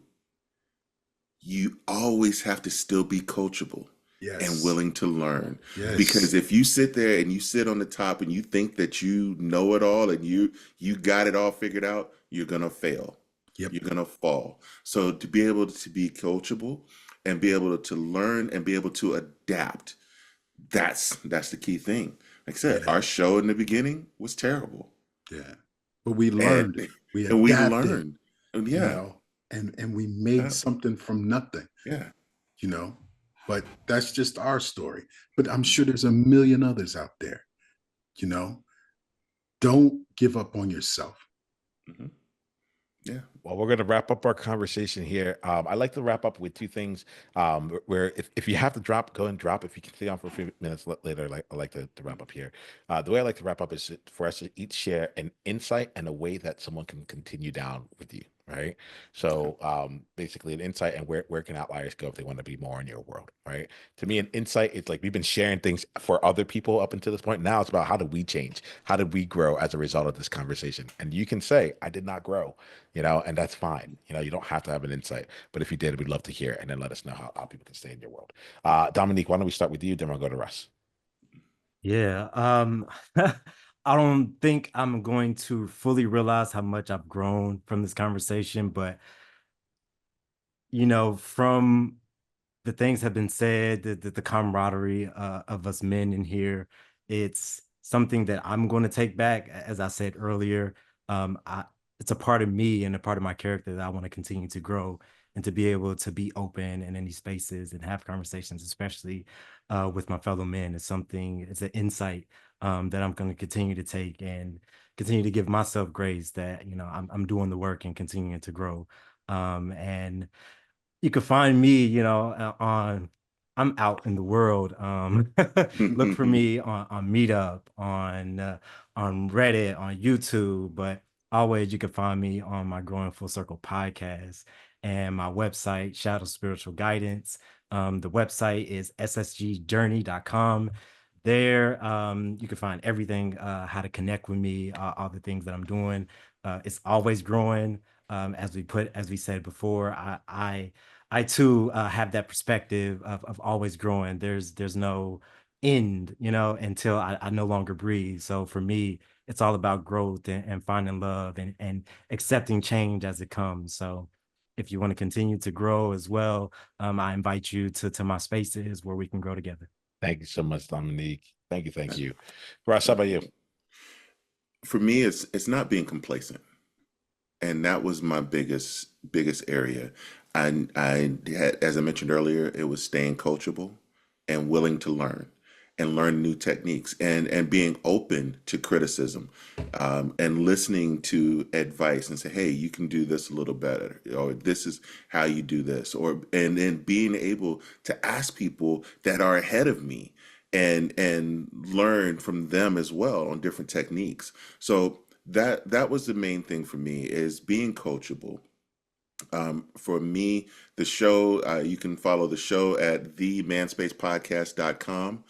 Speaker 1: you always have to still be coachable
Speaker 4: Yes.
Speaker 1: and willing to learn.
Speaker 4: Yes.
Speaker 1: Because if you sit there and you sit on the top and you think that you know it all and you got it all figured out, you're gonna fail.
Speaker 4: Yep.
Speaker 1: You're gonna fall. So to be able to be coachable and be able to learn and be able to adapt, that's the key thing. Like I said, our show in the beginning was terrible.
Speaker 4: Yeah. But we learned. We
Speaker 1: and we
Speaker 4: adapted,
Speaker 1: learned. And
Speaker 4: you know, and we made something from nothing,
Speaker 1: yeah.
Speaker 4: you know. But that's just our story. But I'm sure there's a million others out there, you know. Don't give up on yourself.
Speaker 1: Mhm. Yeah.
Speaker 3: Well, we're going to wrap up our conversation here. I like to wrap up with two things. Where if you have to drop, go and drop. If you can stay on for a few minutes later, I like to wrap up here. The way I like to wrap up is for us to each share an insight and a way that someone can continue down with you. Right. So basically an insight and where can outliers go if they want to be more in your world. Right. To me, an insight, it's like we've been sharing things for other people up until this point. Now it's about how do we change? How did we grow as a result of this conversation? And you can say, I did not grow, you know, and that's fine. You know, you don't have to have an insight, but if you did, we'd love to hear it and then let us know how people can stay in your world. Dominique, why don't we start with you? Then we'll go to Russ.
Speaker 5: Yeah. I don't think I'm going to fully realize how much I've grown from this conversation, but you know, from the things have been said, the camaraderie of us men in here, it's something that I'm going to take back. As I said earlier, it's a part of me and a part of my character that I want to continue to grow and to be able to be open in any spaces and have conversations, especially with my fellow men. It's an insight that I'm going to continue to take and continue to give myself grace that, you know, I'm doing the work and continuing to grow. And you can find me, you know, I'm out in the world. Look for me on Meetup, on Reddit, on YouTube, but always you can find me on my Growing Full Circle podcast and my website, Shadow Spiritual Guidance. The website is ssgjourney.com. There, you can find everything, how to connect with me, all the things that I'm doing. It's always growing. As we said before, I too have that perspective of always growing. There's no end, you know, until I no longer breathe. So for me, it's all about growth and finding love and accepting change as it comes. So if you want to continue to grow as well, I invite you to my spaces where we can grow together.
Speaker 3: Thank you so much, Dominique. Thank you. Russ, how about you?
Speaker 1: for me, it's not being complacent, and that was my biggest area. I had, as I mentioned earlier, it was staying coachable and willing to learn and learn new techniques and being open to criticism, and listening to advice and say, hey, you can do this a little better, or this is how you do this, and then being able to ask people that are ahead of me and learn from them as well on different techniques. So that was the main thing for me, is being coachable. For me, the show, you can follow the show at themanspacepodcast.com.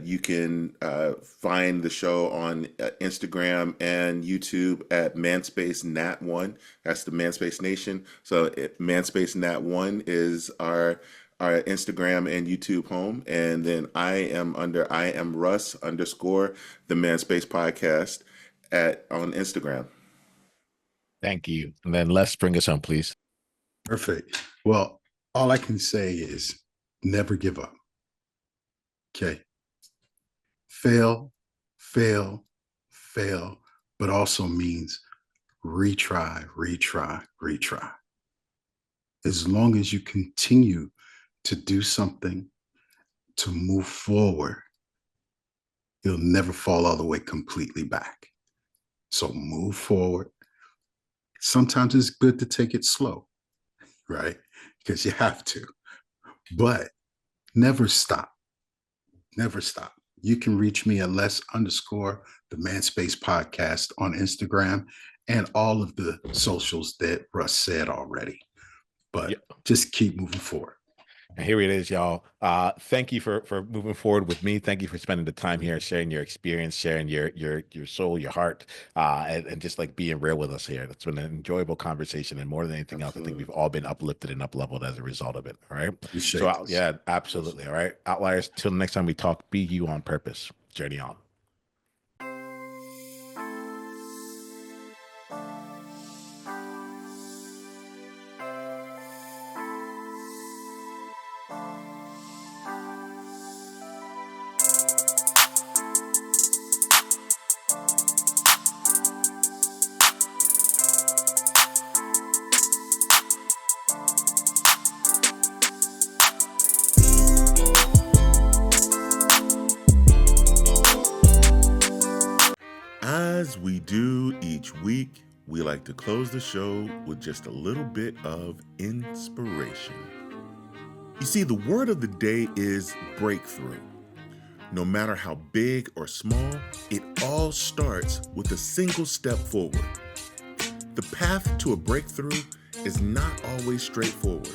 Speaker 1: You can find the show on Instagram and YouTube at Manspace Nat1. That's the Manspace Nation. So Manspace Nat1 is our Instagram and YouTube home. And then I am Russ _ the Manspace Podcast on Instagram.
Speaker 3: Thank you. And then Les, bring us home, please.
Speaker 4: Perfect. Well, all I can say is never give up. Okay. Fail, fail, fail, but also means retry, retry, retry. As long as you continue to do something to move forward, you'll never fall all the way completely back. So move forward. Sometimes it's good to take it slow, right? Because you have to, but never stop. Never stop. You can reach me at Les _ the Manspace Podcast on Instagram and all of the socials that Russ said already. But just keep moving forward.
Speaker 3: And here it is, y'all. Thank you for moving forward with me. Thank you for spending the time here, sharing your experience, sharing your soul, your heart, and just like being real with us here. It's been an enjoyable conversation, and more than anything else, I think we've all been uplifted and up-leveled as a result of it. All right. Yeah, absolutely. All right. Outliers, till the next time we talk, be you on purpose. Journey on.
Speaker 1: As we do each week, we like to close the show with just a little bit of inspiration. You see, the word of the day is breakthrough. No matter how big or small, it all starts with a single step forward. The path to a breakthrough is not always straightforward.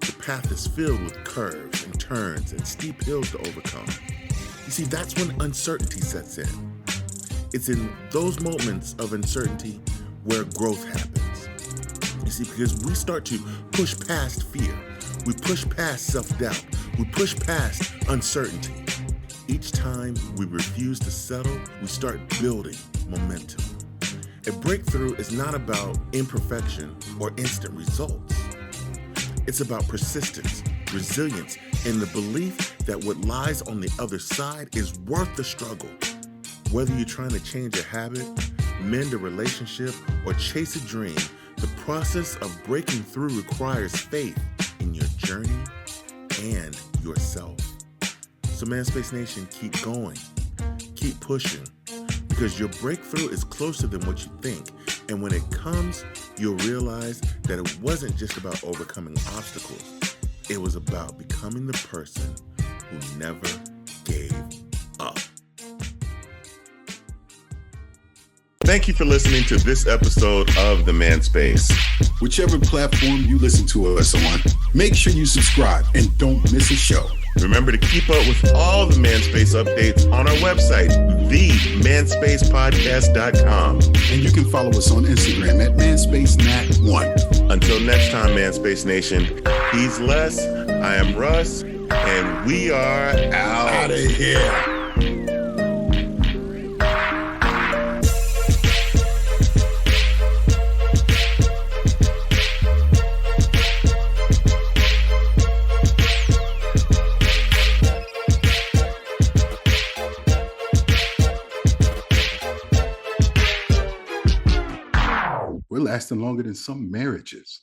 Speaker 1: The path is filled with curves and turns and steep hills to overcome. You see, that's when uncertainty sets in. It's in those moments of uncertainty where growth happens. You see, because we start to push past fear. We push past self-doubt. We push past uncertainty. Each time we refuse to settle, we start building momentum. A breakthrough is not about imperfection or instant results. It's about persistence, resilience, and the belief that what lies on the other side is worth the struggle. Whether you're trying to change a habit, mend a relationship, or chase a dream, the process of breaking through requires faith in your journey and yourself. So Manspace Nation, keep going, keep pushing, because your breakthrough is closer than what you think. And when it comes, you'll realize that it wasn't just about overcoming obstacles. It was about becoming the person who never gave up. Thank you for listening to this episode of The Manspace.
Speaker 4: Whichever platform you listen to us on, make sure you subscribe and don't miss a show.
Speaker 1: Remember to keep up with all the Manspace updates on our website, themanspacepodcast.com.
Speaker 4: And you can follow us on Instagram at ManspaceNat1.
Speaker 1: Until next time, Manspace Nation, he's Les, I am Russ, and we are out of here.
Speaker 4: lasting longer than some marriages.